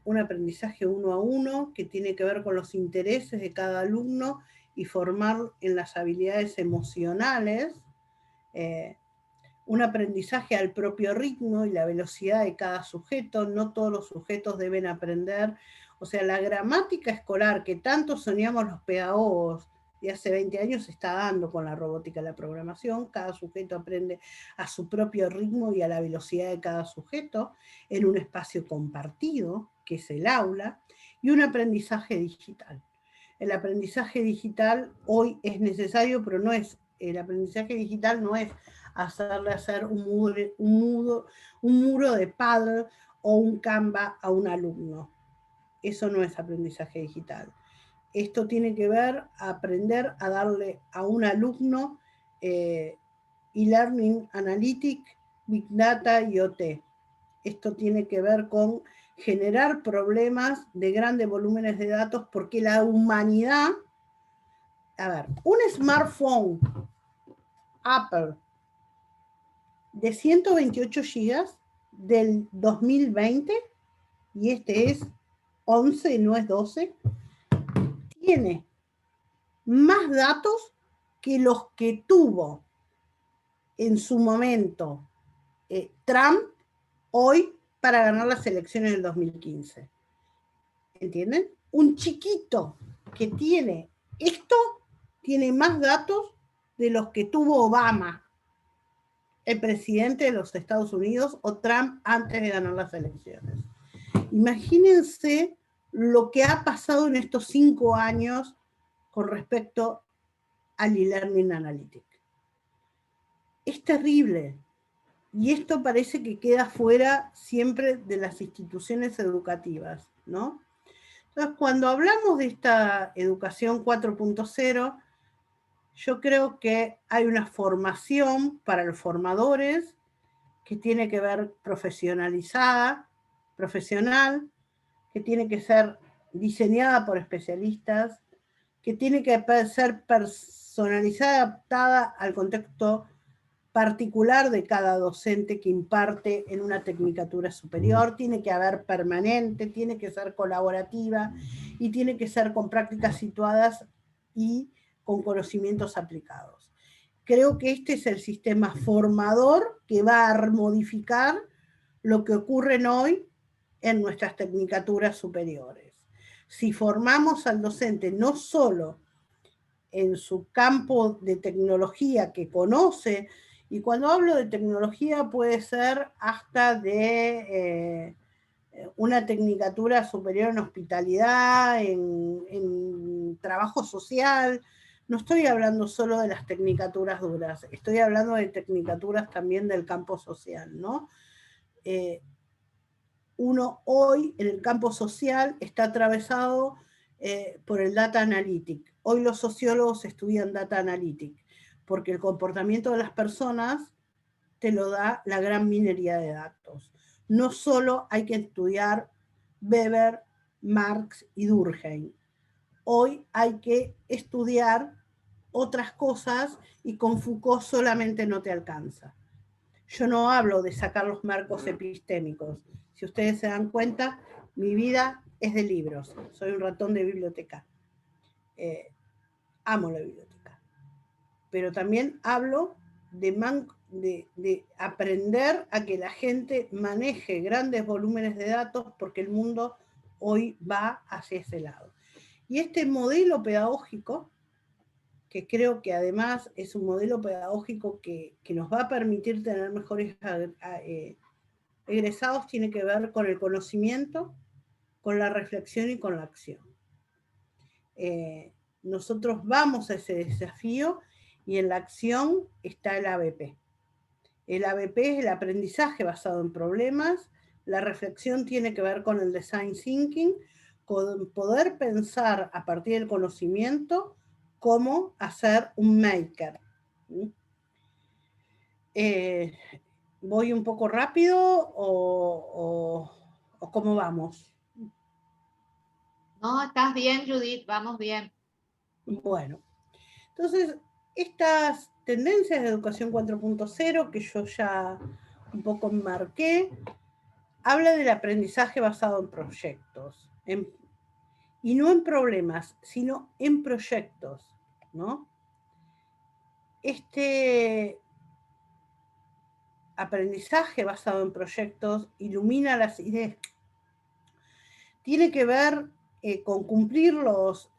un aprendizaje 1 a 1, que tiene que ver con los intereses de cada alumno y formar en las habilidades emocionales, un aprendizaje al propio ritmo y la velocidad de cada sujeto. No todos los sujetos deben aprender. O sea, la gramática escolar que tanto soñamos los pedagogos de hace 20 años se está dando con la robótica y la programación. Cada sujeto aprende a su propio ritmo y a la velocidad de cada sujeto en un espacio compartido, que es el aula, y un aprendizaje digital. El aprendizaje digital hoy es necesario, pero no es, el aprendizaje digital no es hacerle hacer un muro de paddle o un Canva a un alumno. Eso no es aprendizaje digital. Esto tiene que ver a aprender a darle a un alumno e-learning analytics, big data y OT. Esto tiene que ver con generar problemas de grandes volúmenes de datos, porque la humanidad, a ver, un smartphone Apple de 128 GB del 2020, y este es 11, no es 12, tiene más datos que los que tuvo en su momento Trump hoy para ganar las elecciones del 2015. ¿Entienden? Un chiquito que tiene esto tiene más datos de los que tuvo Obama, el presidente de los Estados Unidos, o Trump antes de ganar las elecciones. Imagínense lo que ha pasado en estos 5 años con respecto al e-learning analytics. Es terrible. Y esto parece que queda fuera siempre de las instituciones educativas, ¿no? Entonces, cuando hablamos de esta educación 4.0, Yo creo que hay una formación para los formadores que tiene que ver profesional, que tiene que ser diseñada por especialistas, que tiene que ser personalizada, adaptada al contexto particular de cada docente que imparte en una tecnicatura superior, tiene que haber permanente, tiene que ser colaborativa y tiene que ser con prácticas situadas y con conocimientos aplicados. Creo que este es el sistema formador que va a modificar lo que ocurre hoy en nuestras tecnicaturas superiores. Si formamos al docente no solo en su campo de tecnología que conoce, y cuando hablo de tecnología puede ser hasta de una tecnicatura superior en hospitalidad, en trabajo social. No estoy hablando solo de las tecnicaturas duras, estoy hablando de tecnicaturas también del campo social, ¿no? Uno hoy en el campo social está atravesado por el data analytic. Hoy los sociólogos estudian data analytic, porque el comportamiento de las personas te lo da la gran minería de datos. No solo hay que estudiar Weber, Marx y Durkheim. Hoy hay que estudiar otras cosas y con Foucault solamente no te alcanza. Yo no hablo de sacar los marcos epistémicos. Si ustedes se dan cuenta, mi vida es de libros. Soy un ratón de biblioteca. Amo la biblioteca. Pero también hablo de aprender a que la gente maneje grandes volúmenes de datos porque el mundo hoy va hacia ese lado. Y este modelo pedagógico, que creo que además es un modelo pedagógico que nos va a permitir tener mejores egresados, tiene que ver con el conocimiento, con la reflexión y con la acción. Nosotros vamos a ese desafío y en la acción está el ABP. El ABP es el aprendizaje basado en problemas, la reflexión tiene que ver con el design thinking, con poder pensar a partir del conocimiento cómo hacer un maker. ¿Voy un poco rápido o cómo vamos? No, estás bien, Judith, vamos bien. Bueno, entonces estas tendencias de educación 4.0 que yo ya un poco marqué, habla del aprendizaje basado en proyectos, y no en problemas, sino en proyectos, ¿no? Este aprendizaje basado en proyectos ilumina las ideas. Tiene que ver con cumplir los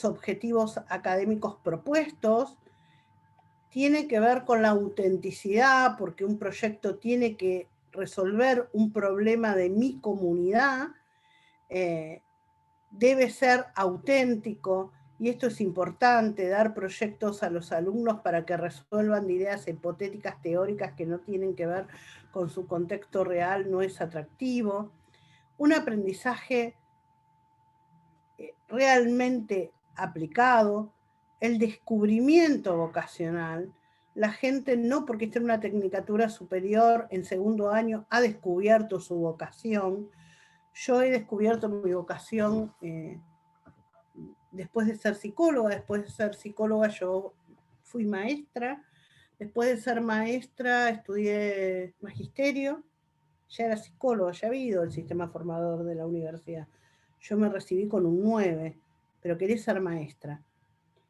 objetivos académicos propuestos, tiene que ver con la autenticidad, porque un proyecto tiene que resolver un problema de mi comunidad, debe ser auténtico, y esto es importante, dar proyectos a los alumnos para que resuelvan ideas hipotéticas teóricas que no tienen que ver con su contexto real, no es atractivo. Un aprendizaje realmente aplicado, el descubrimiento vocacional. La gente no porque esté en una tecnicatura superior en segundo año ha descubierto su vocación. Yo he descubierto mi vocación después de ser psicóloga. Después de ser psicóloga yo fui maestra. Después de ser maestra estudié magisterio. Ya era psicóloga, ya había ido el sistema formador de la universidad. Yo me recibí con un 9, pero quería ser maestra.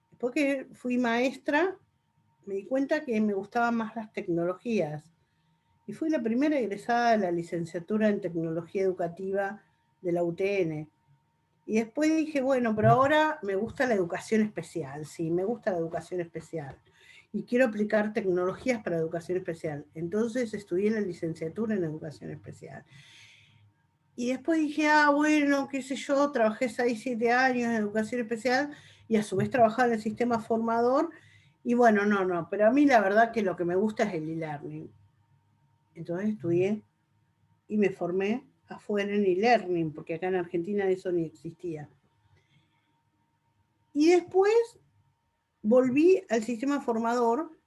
Después que fui maestra, me di cuenta que me gustaban más las tecnologías. Y fui la primera egresada de la licenciatura en tecnología educativa de la UTN. Y después dije, bueno, pero ahora me gusta la educación especial, sí, me gusta la educación especial. Y quiero aplicar tecnologías para educación especial. Entonces estudié la licenciatura en educación especial. Y después dije, bueno, qué sé yo, trabajé 6, 7 años en educación especial y a su vez trabajaba en el sistema formador. Y bueno, no, pero a mí la verdad que lo que me gusta es el e-learning. Entonces estudié y me formé afuera en e-learning, porque acá en Argentina eso ni existía. Y después volví al sistema formador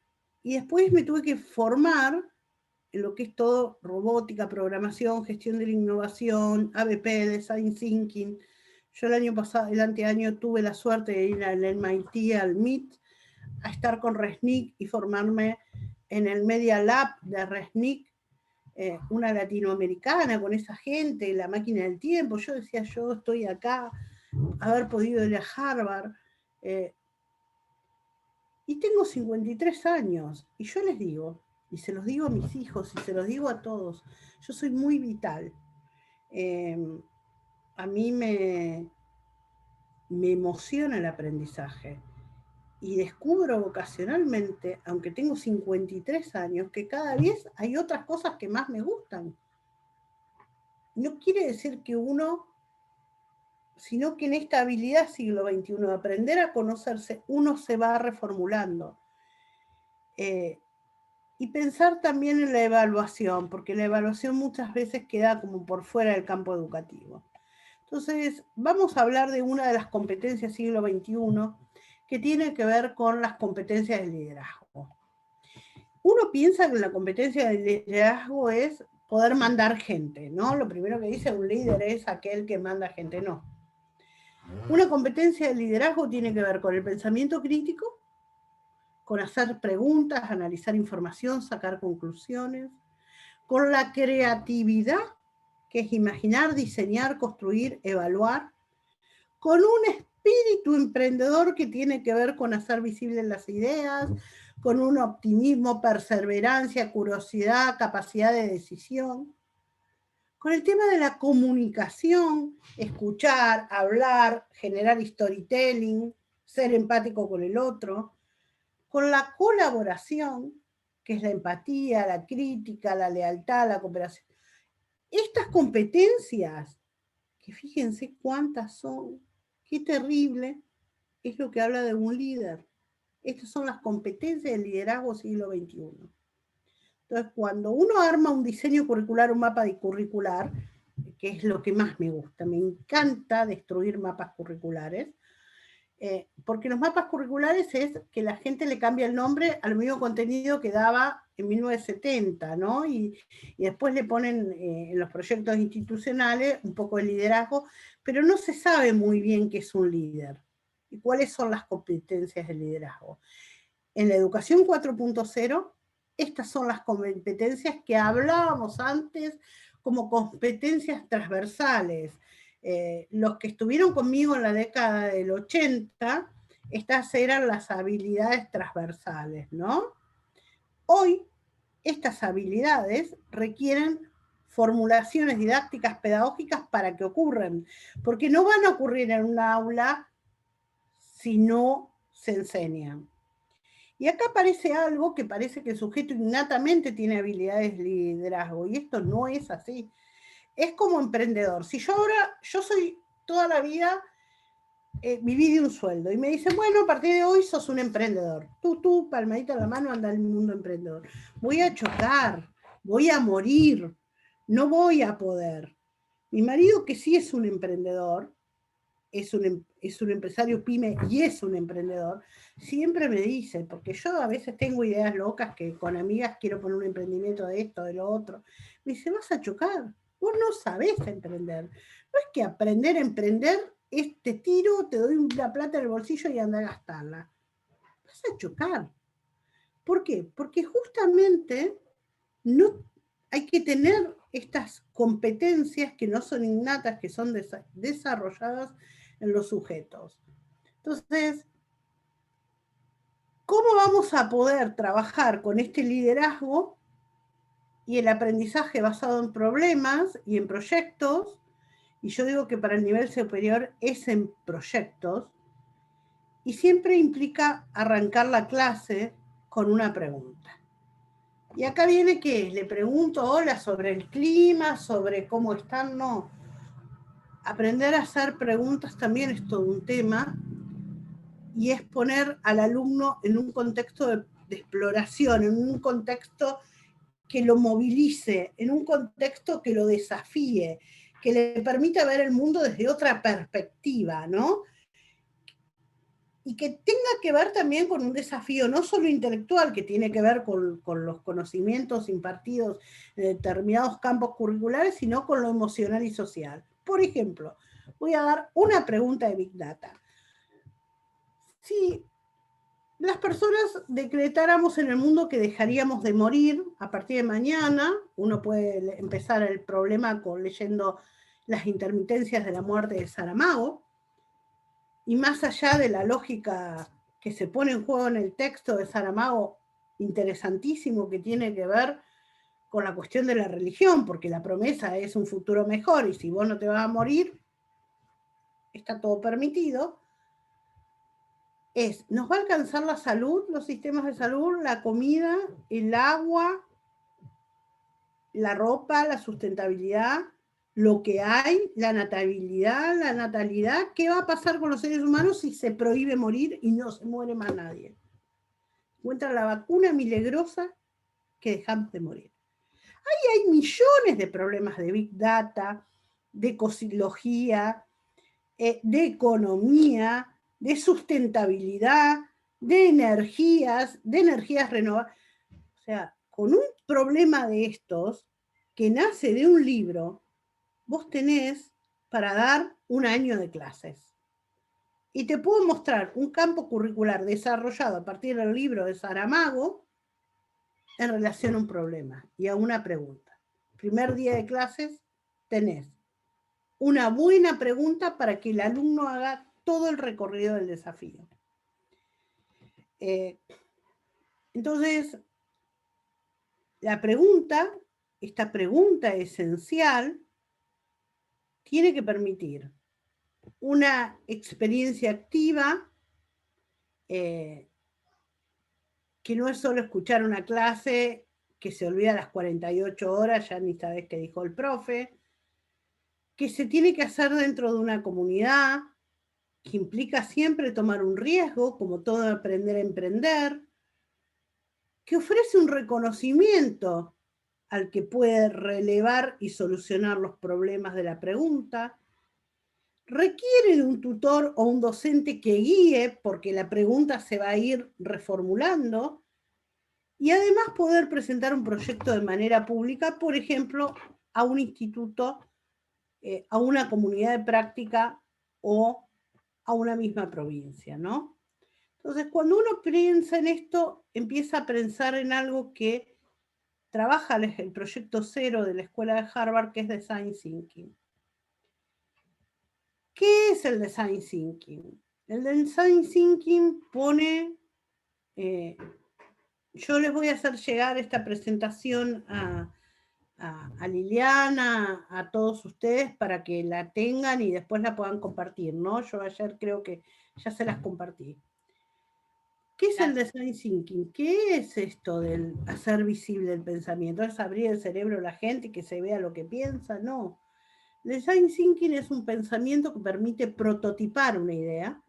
y después me tuve que formar en lo que es todo robótica, programación, gestión de la innovación, ABP, Design Thinking. Yo el anteaño tuve la suerte de ir al MIT, al MIT, a estar con RESNIC y formarme en el Media Lab de RESNIC, una latinoamericana con esa gente, la máquina del tiempo. Yo decía, yo estoy acá, haber podido ir a Harvard, y tengo 53 años, y yo les digo, y se los digo a mis hijos, y se los digo a todos, yo soy muy vital. A mí me emociona el aprendizaje, y descubro ocasionalmente, aunque tengo 53 años, que cada vez hay otras cosas que más me gustan. No quiere decir que uno, sino que en esta habilidad siglo XXI de aprender a conocerse, uno se va reformulando. Y pensar también en la evaluación, porque la evaluación muchas veces queda como por fuera del campo educativo. Entonces, vamos a hablar de una de las competencias siglo XXI que tiene que ver con las competencias de liderazgo. Uno piensa que la competencia de liderazgo es poder mandar gente, ¿no? Lo primero que dice un líder es aquel que manda gente, no. Una competencia de liderazgo tiene que ver con el pensamiento crítico, con hacer preguntas, analizar información, sacar conclusiones, con la creatividad, que es imaginar, diseñar, construir, evaluar, con un espíritu emprendedor que tiene que ver con hacer visibles las ideas, con un optimismo, perseverancia, curiosidad, capacidad de decisión, con el tema de la comunicación, escuchar, hablar, generar storytelling, ser empático con el otro, con la colaboración, que es la empatía, la crítica, la lealtad, la cooperación. Estas competencias, que fíjense cuántas son, qué terrible, es lo que habla de un líder. Estas son las competencias del liderazgo siglo XXI. Entonces, cuando uno arma un diseño curricular, un mapa curricular, que es lo que más me gusta, me encanta destruir mapas curriculares, porque los mapas curriculares es que la gente le cambia el nombre al mismo contenido que daba en 1970, ¿no? Y después le ponen en los proyectos institucionales un poco de liderazgo, pero no se sabe muy bien qué es un líder y cuáles son las competencias de liderazgo. En la educación 4.0, estas son las competencias que hablábamos antes como competencias transversales. Los que estuvieron conmigo en la década del 80, estas eran las habilidades transversales, ¿no? Hoy, estas habilidades requieren formulaciones didácticas pedagógicas para que ocurran, porque no van a ocurrir en un aula si no se enseñan. Y acá aparece algo que parece que el sujeto innatamente tiene habilidades de liderazgo, y esto no es así. Es como emprendedor. Si yo soy toda la vida, viví de un sueldo, y me dicen, bueno, a partir de hoy sos un emprendedor. Tú, palmadita en la mano, anda al mundo emprendedor. Voy a chocar, voy a morir, no voy a poder. Mi marido, que sí es un emprendedor, es un empresario pyme y es un emprendedor, siempre me dice, porque yo a veces tengo ideas locas que con amigas quiero poner un emprendimiento de esto, de lo otro, me dice, vas a chocar, vos no sabés emprender. No es que aprender a emprender es te tiro, te doy una plata en el bolsillo y anda a gastarla. Vas a chocar. ¿Por qué? Porque justamente no hay que tener estas competencias que no son innatas, que son desarrolladas en los sujetos. Entonces, ¿cómo vamos a poder trabajar con este liderazgo y el aprendizaje basado en problemas y en proyectos? Y yo digo que para el nivel superior es en proyectos, y siempre implica arrancar la clase con una pregunta. Y acá viene que le pregunto, hola, sobre el clima, sobre cómo están, no. Aprender a hacer preguntas también es todo un tema, y es poner al alumno en un contexto de exploración, en un contexto que lo movilice, en un contexto que lo desafíe, que le permita ver el mundo desde otra perspectiva, ¿no? y que tenga que ver también con un desafío no solo intelectual, que tiene que ver con los conocimientos impartidos en determinados campos curriculares, sino con lo emocional y social. Por ejemplo, voy a dar una pregunta de Big Data. Si las personas decretáramos en el mundo que dejaríamos de morir a partir de mañana, uno puede empezar el problema leyendo Las intermitencias de la muerte de Saramago, y más allá de la lógica que se pone en juego en el texto de Saramago, interesantísimo, que tiene que ver con la cuestión de la religión, porque la promesa es un futuro mejor, y si vos no te vas a morir, está todo permitido. ¿Nos va a alcanzar la salud, los sistemas de salud, la comida, el agua, la ropa, la sustentabilidad, lo que hay, la natalidad? ¿Qué va a pasar con los seres humanos si se prohíbe morir y no se muere más nadie? Encuentra la vacuna milagrosa que dejamos de morir. Ahí hay millones de problemas de Big Data, de ecología, de economía, de sustentabilidad, de energías renovables. O sea, con un problema de estos, que nace de un libro, vos tenés para dar un año de clases. Y te puedo mostrar un campo curricular desarrollado a partir del libro de Saramago en relación a un problema y a una pregunta. Primer día de clases tenés una buena pregunta para que el alumno haga todo el recorrido del desafío. Entonces, esta pregunta esencial, tiene que permitir una experiencia activa, que no es solo escuchar una clase que se olvida a las 48 horas, ya ni sabes qué dijo el profe, que se tiene que hacer dentro de una comunidad, que implica siempre tomar un riesgo, como todo aprender a emprender, que ofrece un reconocimiento al que puede relevar y solucionar los problemas de la pregunta, requiere de un tutor o un docente que guíe, porque la pregunta se va a ir reformulando, y además poder presentar un proyecto de manera pública, por ejemplo, a un instituto, a una comunidad de práctica o a una misma provincia, ¿no? Entonces, cuando uno piensa en esto, empieza a pensar en algo que trabaja el proyecto 0 de la Escuela de Harvard, que es Design Thinking. ¿Qué es el Design Thinking? El Design Thinking pone... yo les voy a hacer llegar esta presentación a Liliana, a todos ustedes, para que la tengan y después la puedan compartir, ¿no? Yo ayer creo que ya se las compartí. ¿Qué es el Design Thinking? ¿Qué es esto del hacer visible el pensamiento? ¿Es abrir el cerebro a la gente y que se vea lo que piensa? No. Design Thinking es un pensamiento que permite prototipar una idea,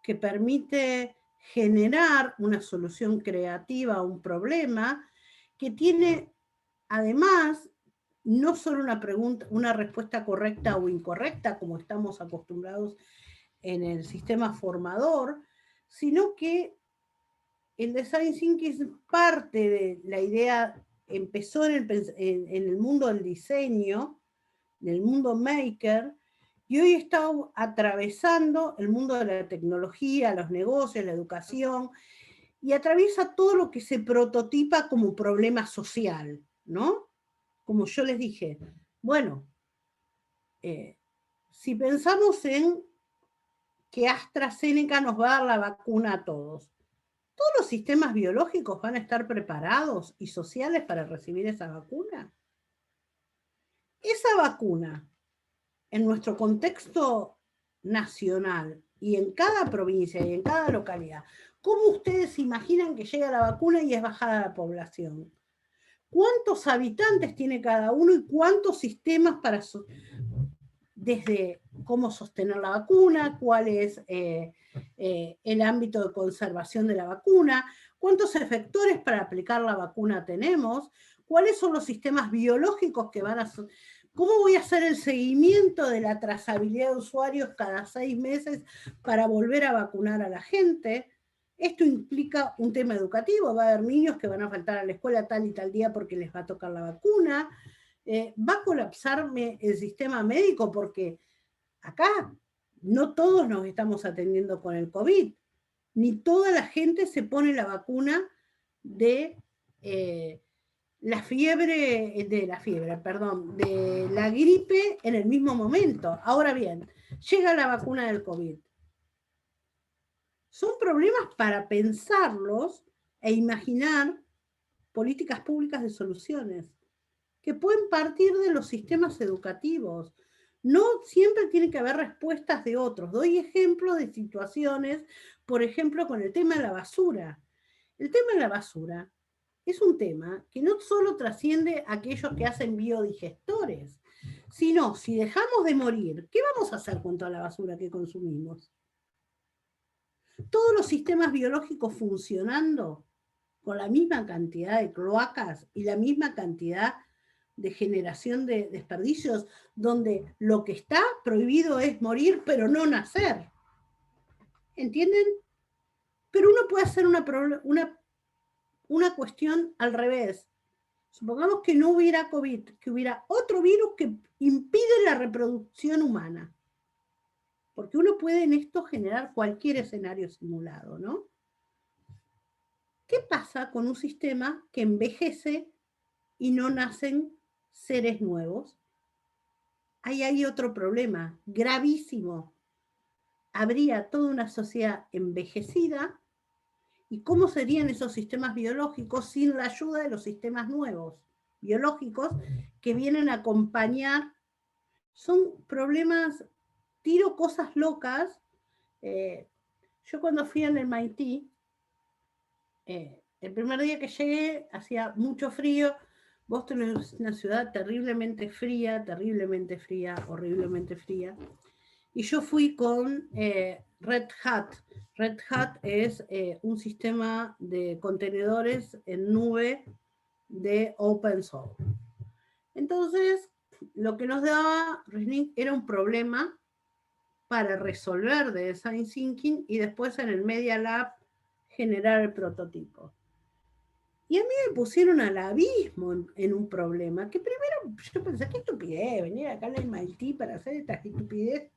que permite generar una solución creativa a un problema, que tiene además no solo una respuesta correcta o incorrecta, como estamos acostumbrados en el sistema formador, sino que el Design Thinking es parte de la idea, empezó en el mundo del diseño, en el mundo maker, y hoy está atravesando el mundo de la tecnología, los negocios, la educación, y atraviesa todo lo que se prototipa como problema social, ¿no? Como yo les dije, bueno, si pensamos en que AstraZeneca nos va a dar la vacuna a todos, ¿todos los sistemas biológicos van a estar preparados y sociales para recibir esa vacuna? Esa vacuna, en nuestro contexto nacional y en cada provincia y en cada localidad, ¿cómo ustedes imaginan que llega la vacuna y es bajada la población? ¿Cuántos habitantes tiene cada uno y cuántos sistemas para desde cómo sostener la vacuna, cuál es el ámbito de conservación de la vacuna, cuántos efectores para aplicar la vacuna tenemos, cuáles son los sistemas biológicos que van a ¿Cómo voy a hacer el seguimiento de la trazabilidad de usuarios cada 6 meses para volver a vacunar a la gente? Esto implica un tema educativo, va a haber niños que van a faltar a la escuela tal y tal día porque les va a tocar la vacuna, va a colapsarme el sistema médico porque acá no todos nos estamos atendiendo con el COVID, ni toda la gente se pone la vacuna de la gripe en el mismo momento. Ahora bien, llega la vacuna del COVID. Son problemas para pensarlos e imaginar políticas públicas de soluciones que pueden partir de los sistemas educativos. No siempre tiene que haber respuestas de otros. Doy ejemplos de situaciones, por ejemplo, con el tema de la basura. El tema de la basura es un tema que no solo trasciende a aquellos que hacen biodigestores, sino si dejamos de morir, ¿qué vamos a hacer con toda la basura que consumimos? Todos los sistemas biológicos funcionando con la misma cantidad de cloacas y la misma cantidad de generación de desperdicios, donde lo que está prohibido es morir, pero no nacer. ¿Entienden? Pero uno puede hacer una cuestión al revés. Supongamos que no hubiera COVID, que hubiera otro virus que impide la reproducción humana. Porque uno puede en esto generar cualquier escenario simulado, ¿no? ¿Qué pasa con un sistema que envejece y no nacen seres nuevos? Ahí hay otro problema gravísimo. Habría toda una sociedad envejecida, ¿y cómo serían esos sistemas biológicos sin la ayuda de los sistemas nuevos biológicos que vienen a acompañar? Son problemas, tiro cosas locas. Yo cuando fui al MIT, el primer día que llegué hacía mucho frío. Boston es una ciudad terriblemente fría, horriblemente fría. Y yo fui con Red Hat. Red Hat es un sistema de contenedores en nube de open source. Entonces, lo que nos daba RESNIC era un problema para resolver de design thinking y después en el Media Lab generar el prototipo. Y a mí me pusieron al abismo en un problema, que primero yo pensé, qué estupidez, venir acá al MIT para hacer esta estupidez.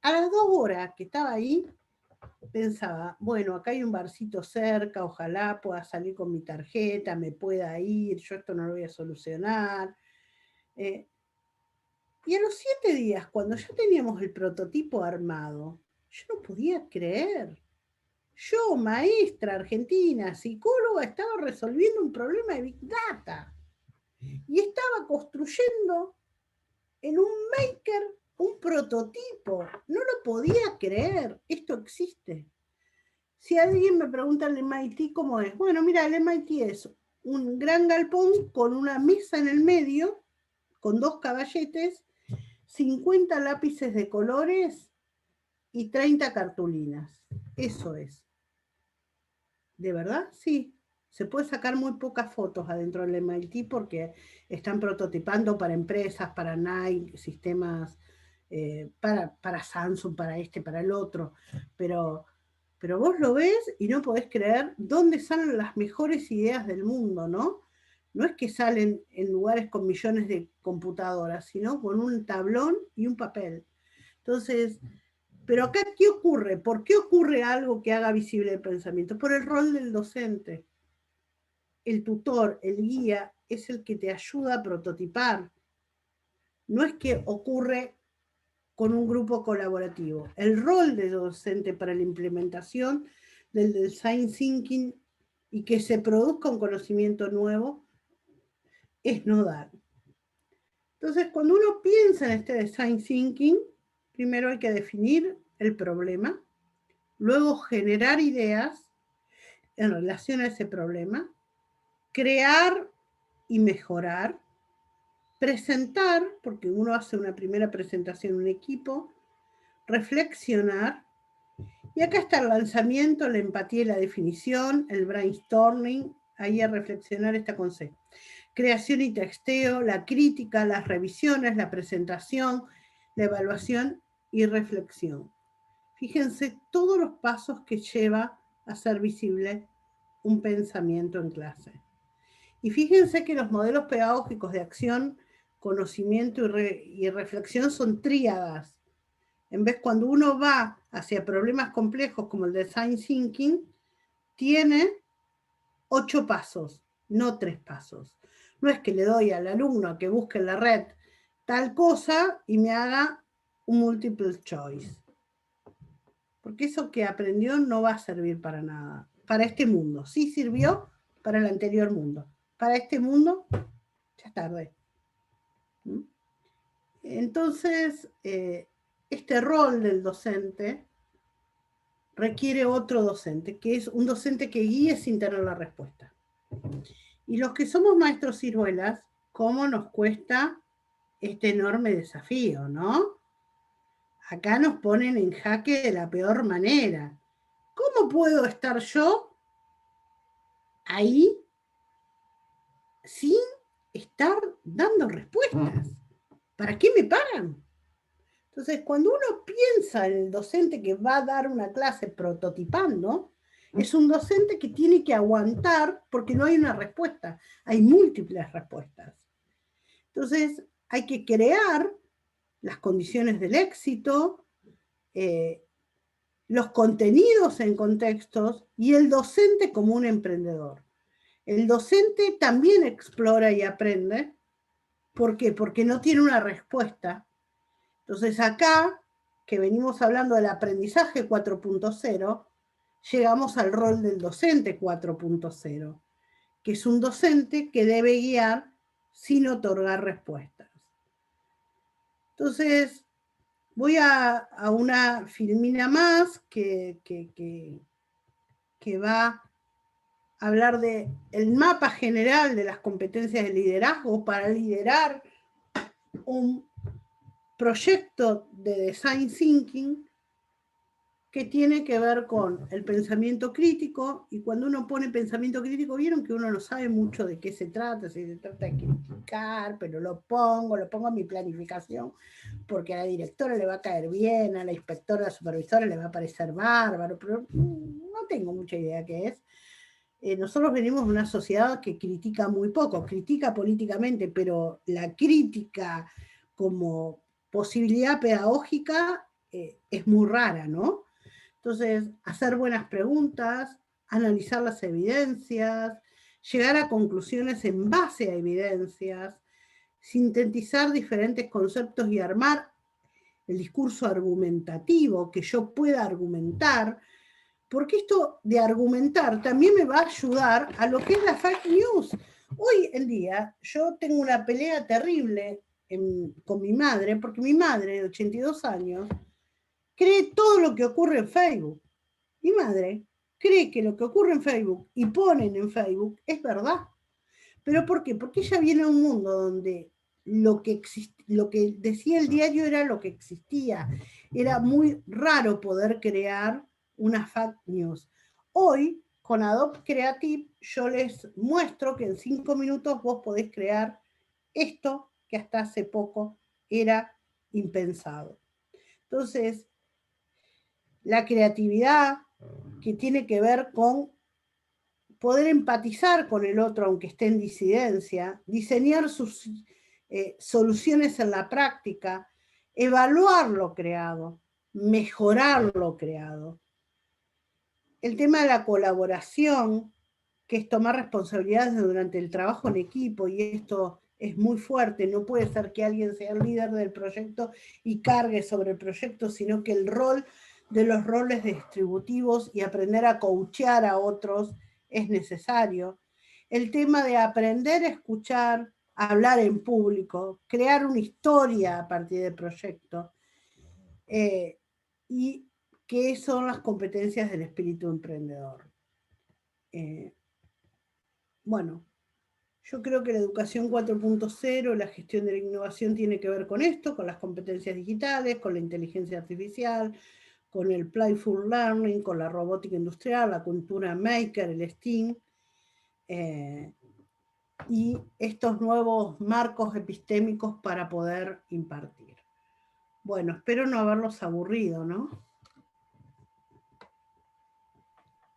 A las 2 horas que estaba ahí, pensaba, bueno, acá hay un barcito cerca, ojalá pueda salir con mi tarjeta, me pueda ir, yo esto no lo voy a solucionar. Y a los 7 días, cuando ya teníamos el prototipo armado, yo no podía creer. Yo, maestra argentina, psicóloga, estaba resolviendo un problema de Big Data. Y estaba construyendo en un maker un prototipo. No lo podía creer. Esto existe. Si alguien me pregunta al MIT cómo es, bueno, mira, el MIT es un gran galpón con una mesa en el medio, con 2 caballetes, 50 lápices de colores y 30 cartulinas. Eso es. ¿De verdad? Sí. Se puede sacar muy pocas fotos adentro del MIT porque están prototipando para empresas, para Nike, sistemas para Samsung, para este, para el otro. Pero vos lo ves y no podés creer dónde salen las mejores ideas del mundo, ¿no? No es que salen en lugares con millones de computadoras, sino con un tablón y un papel. Entonces, pero acá, ¿qué ocurre? ¿Por qué ocurre algo que haga visible el pensamiento? Por el rol del docente. El tutor, el guía, es el que te ayuda a prototipar. No es que ocurre con un grupo colaborativo. El rol del docente para la implementación del design thinking y que se produzca un conocimiento nuevo es nodal. Entonces, cuando uno piensa en este design thinking, primero hay que definir el problema, luego generar ideas en relación a ese problema, crear y mejorar, presentar, porque uno hace una primera presentación en un equipo, reflexionar, y acá está el lanzamiento, la empatía y la definición, el brainstorming, ahí a reflexionar este concepto. creación y texteo, la crítica, las revisiones, la presentación, la evaluación y reflexión. Fíjense todos los pasos que lleva a ser visible un pensamiento en clase. Y fíjense que los modelos pedagógicos de acción, conocimiento y reflexión son tríadas. En vez, cuando uno va hacia problemas complejos como el design thinking, tiene 8 pasos, no 3 pasos. No es que le doy al alumno a que busque en la red tal cosa y me haga un multiple choice. Porque eso que aprendió no va a servir para nada. Para este mundo. Sí sirvió para el anterior mundo. Para este mundo, ya es tarde. Entonces, este rol del docente requiere otro docente, que es un docente que guíe sin tener la respuesta. Y los que somos maestros ciruelas, ¿cómo nos cuesta este enorme desafío, no? Acá nos ponen en jaque de la peor manera. ¿Cómo puedo estar yo ahí sin estar dando respuestas? ¿Para qué me pagan? Entonces, cuando uno piensa en el docente que va a dar una clase prototipando, es un docente que tiene que aguantar porque no hay una respuesta, hay múltiples respuestas. Entonces, hay que crear las condiciones del éxito, los contenidos en contextos y el docente como un emprendedor. El docente también explora y aprende. ¿Por qué? Porque no tiene una respuesta. Entonces acá, que venimos hablando del aprendizaje 4.0, llegamos al rol del docente 4.0, que es un docente que debe guiar sin otorgar respuestas. Entonces, voy a una filmina más que va a hablar del mapa general de las competencias de liderazgo para liderar un proyecto de design thinking que tiene que ver con el pensamiento crítico. Y cuando uno pone pensamiento crítico, vieron que uno no sabe mucho de qué se trata, si se trata de criticar, pero lo pongo en mi planificación, porque a la directora le va a caer bien, a la inspectora, a la supervisora le va a parecer bárbaro, pero no tengo mucha idea qué es. Nosotros venimos de una sociedad que critica muy poco, critica políticamente, pero la crítica como posibilidad pedagógica es muy rara, ¿no? Entonces, hacer buenas preguntas, analizar las evidencias, llegar a conclusiones en base a evidencias, sintetizar diferentes conceptos y armar el discurso argumentativo, que yo pueda argumentar, porque esto de argumentar también me va a ayudar a lo que es la fake news. Hoy en día yo tengo una pelea terrible con mi madre, porque mi madre de 82 años cree todo lo que ocurre en Facebook. Mi madre cree que lo que ocurre en Facebook y ponen en Facebook es verdad. ¿Pero por qué? Porque ella viene a un mundo donde lo que decía el diario era lo que existía. Era muy raro poder crear una fake news. Hoy, con Adobe Creative, yo les muestro que en 5 minutos vos podés crear esto que hasta hace poco era impensado. Entonces, la creatividad que tiene que ver con poder empatizar con el otro aunque esté en disidencia, diseñar sus soluciones en la práctica, evaluar lo creado, mejorar lo creado. El tema de la colaboración, que es tomar responsabilidades durante el trabajo en equipo, y esto es muy fuerte, no puede ser que alguien sea el líder del proyecto y cargue sobre el proyecto, sino que el rol de los roles distributivos y aprender a coachear a otros es necesario. El tema de aprender a escuchar, a hablar en público, crear una historia a partir del proyecto, y qué son las competencias del espíritu emprendedor. Bueno, yo creo que la educación 4.0, la gestión de la innovación tiene que ver con esto, con las competencias digitales, con la inteligencia artificial, con el playful learning, con la robótica industrial, la cultura maker, el STEAM. y estos nuevos marcos epistémicos para poder impartir. Bueno, espero no haberlos aburrido, ¿no?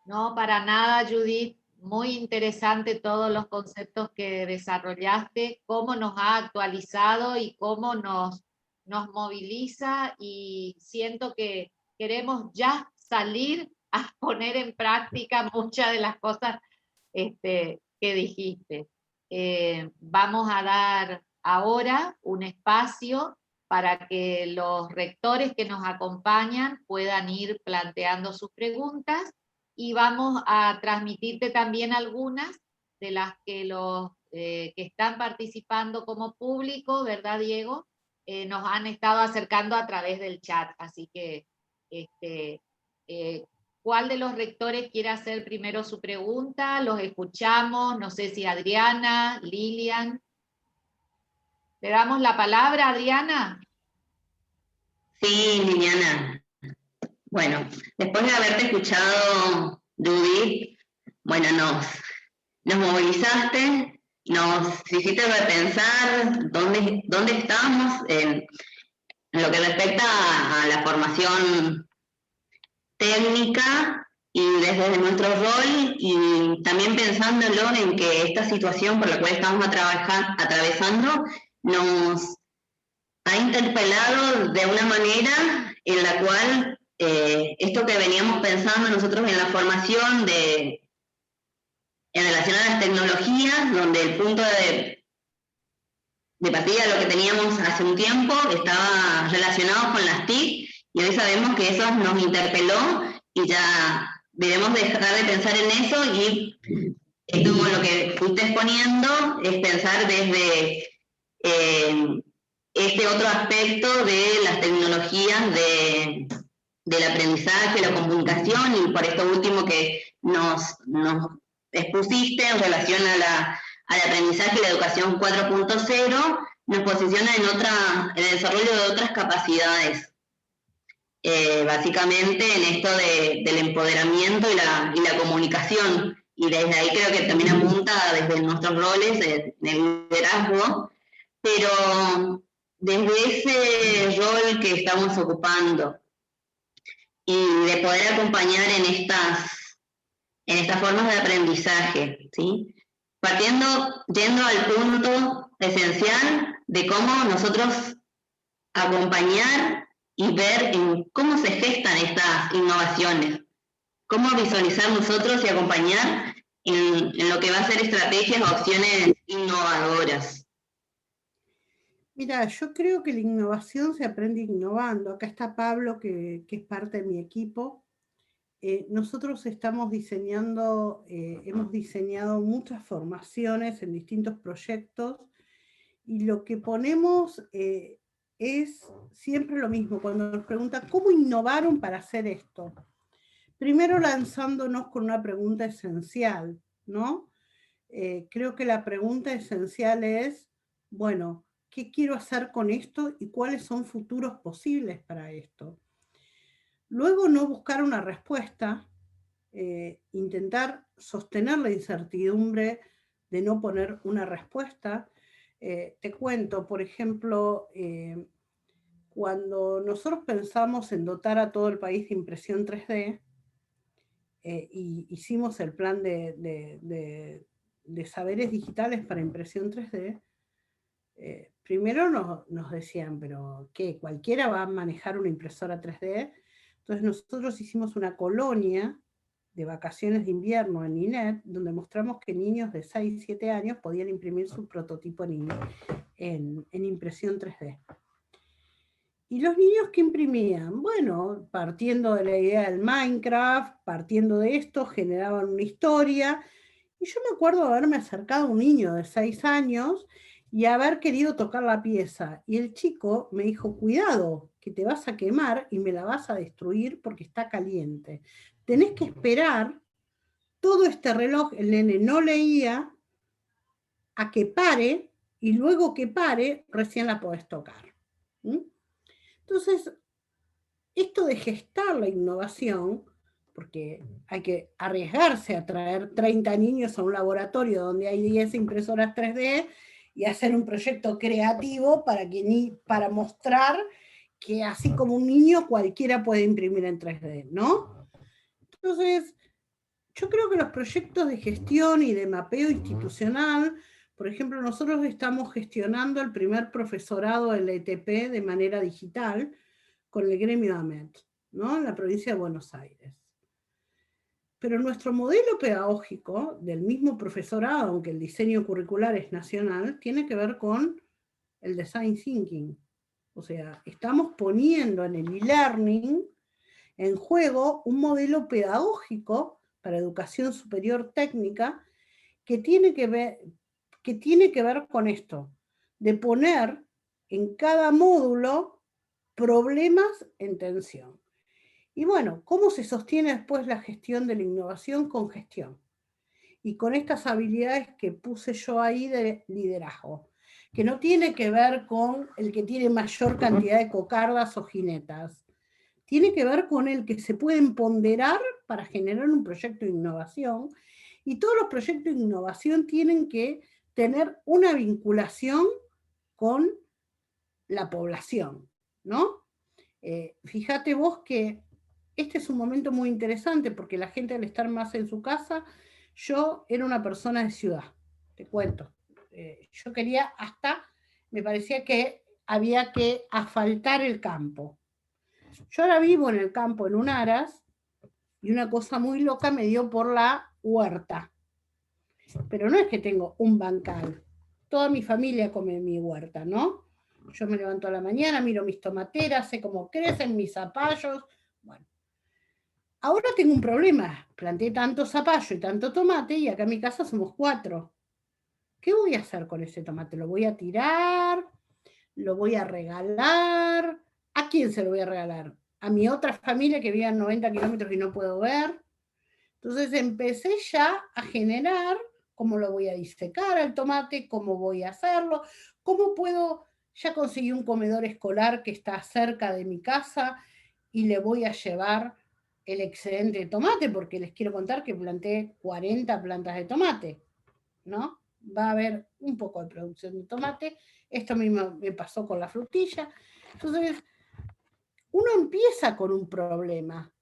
No, para nada, Judith. Muy interesante todos los conceptos que desarrollaste, cómo nos ha actualizado y cómo nos moviliza, y siento que queremos ya salir a poner en práctica muchas de las cosas que dijiste. Vamos a dar ahora un espacio para que los rectores que nos acompañan puedan ir planteando sus preguntas, y vamos a transmitirte también algunas de las que los que están participando como público, ¿verdad, Diego? Nos han estado acercando a través del chat, así que ¿cuál de los rectores quiere hacer primero su pregunta? Los escuchamos, no sé si Adriana, Lilian. ¿Le damos la palabra, Adriana? Sí, Liliana. Bueno, después de haberte escuchado, Judith, bueno, nos movilizaste, nos hiciste repensar dónde estamos en lo que respecta a la formación técnica y desde nuestro rol, y también pensándolo en que esta situación por la cual estamos atravesando nos ha interpelado de una manera en la cual esto que veníamos pensando nosotros en la formación en relación a las tecnologías, donde el punto de partida de lo que teníamos hace un tiempo estaba relacionado con las TIC, y hoy sabemos que eso nos interpeló y ya debemos dejar de pensar en eso, y esto con lo que fuiste exponiendo es pensar desde este otro aspecto de las tecnologías del aprendizaje, la comunicación, y por esto último que nos expusiste en relación al aprendizaje y la educación 4.0, nos posiciona en el desarrollo de otras capacidades, básicamente en esto del empoderamiento y la comunicación, y desde ahí creo que también apunta desde nuestros roles de liderazgo, pero desde ese rol que estamos ocupando y de poder acompañar en estas formas de aprendizaje, ¿sí? Yendo al punto esencial de cómo nosotros acompañar y ver en cómo se gestan estas innovaciones, cómo visualizar nosotros y acompañar en lo que va a ser estrategias o acciones innovadoras. Mira, yo creo que la innovación se aprende innovando. Acá está Pablo, que es parte de mi equipo. Nosotros estamos hemos diseñado muchas formaciones en distintos proyectos, y lo que ponemos es siempre lo mismo. Cuando nos preguntan, ¿cómo innovaron para hacer esto? Primero lanzándonos con una pregunta esencial, ¿no? Creo que la pregunta esencial es, bueno, ¿qué quiero hacer con esto y cuáles son futuros posibles para esto? Luego no buscar una respuesta, intentar sostener la incertidumbre de no poner una respuesta. Te cuento, por ejemplo, cuando nosotros pensamos en dotar a todo el país de impresión 3D, y hicimos el plan de saberes digitales para impresión 3D, primero nos decían, pero ¿qué? ¿Cualquiera va a manejar una impresora 3D? Entonces nosotros hicimos una colonia de vacaciones de invierno en INET, donde mostramos que niños de 6, 7 años podían imprimir su prototipo en impresión 3D. ¿Y los niños qué imprimían? Bueno, partiendo de la idea del Minecraft, partiendo de esto, generaban una historia. Y yo me acuerdo de haberme acercado a un niño de 6 años y haber querido tocar la pieza. Y el chico me dijo, cuidado, que te vas a quemar y me la vas a destruir porque está caliente. Tenés que esperar todo este reloj. El nene no leía, a que pare, y luego que pare, recién la podés tocar. ¿Mm? Entonces, esto de gestar la innovación porque hay que arriesgarse a traer 30 niños a un laboratorio donde hay 10 impresoras 3D y hacer un proyecto creativo para mostrar que así como un niño cualquiera puede imprimir en 3D, ¿no? Entonces, yo creo que los proyectos de gestión y de mapeo institucional, por ejemplo, nosotros estamos gestionando el primer profesorado del ETP de manera digital con el gremio AMET, ¿no? En la provincia de Buenos Aires. Pero nuestro modelo pedagógico del mismo profesorado, aunque el diseño curricular es nacional, tiene que ver con el design thinking. O sea, estamos poniendo en el e-learning en juego un modelo pedagógico para educación superior técnica que tiene que ver con esto, de poner en cada módulo problemas en tensión. Y bueno, ¿cómo se sostiene después la gestión de la innovación? Con gestión. Y con estas habilidades que puse yo ahí de liderazgo, que no tiene que ver con el que tiene mayor cantidad de cocardas o jinetas, tiene que ver con el que se pueden ponderar para generar un proyecto de innovación, y todos los proyectos de innovación tienen que tener una vinculación con la población, ¿no? Fíjate vos que este es un momento muy interesante porque la gente al estar más en su casa, yo era una persona de ciudad, te cuento. Yo quería me parecía que había que asfaltar el campo. Yo ahora vivo en el campo, en un aras, y una cosa muy loca me dio por la huerta. Pero no es que tengo un bancal, toda mi familia come en mi huerta, ¿no? Yo me levanto a la mañana, miro mis tomateras, sé cómo crecen mis zapallos. Bueno, ahora tengo un problema. Planté tanto zapallo y tanto tomate y acá en mi casa somos 4. ¿Qué voy a hacer con ese tomate? ¿Lo voy a tirar? ¿Lo voy a regalar? ¿A quién se lo voy a regalar? ¿A mi otra familia que vive a 90 kilómetros y no puedo ver? Entonces empecé ya a generar cómo lo voy a disecar al tomate, cómo voy a hacerlo, cómo puedo, ya conseguí un comedor escolar que está cerca de mi casa y le voy a llevar el excedente de tomate, porque les quiero contar que planté 40 plantas de tomate, ¿no? Va a haber un poco de producción de tomate, esto mismo me pasó con la frutilla. Entonces, uno empieza con un problema,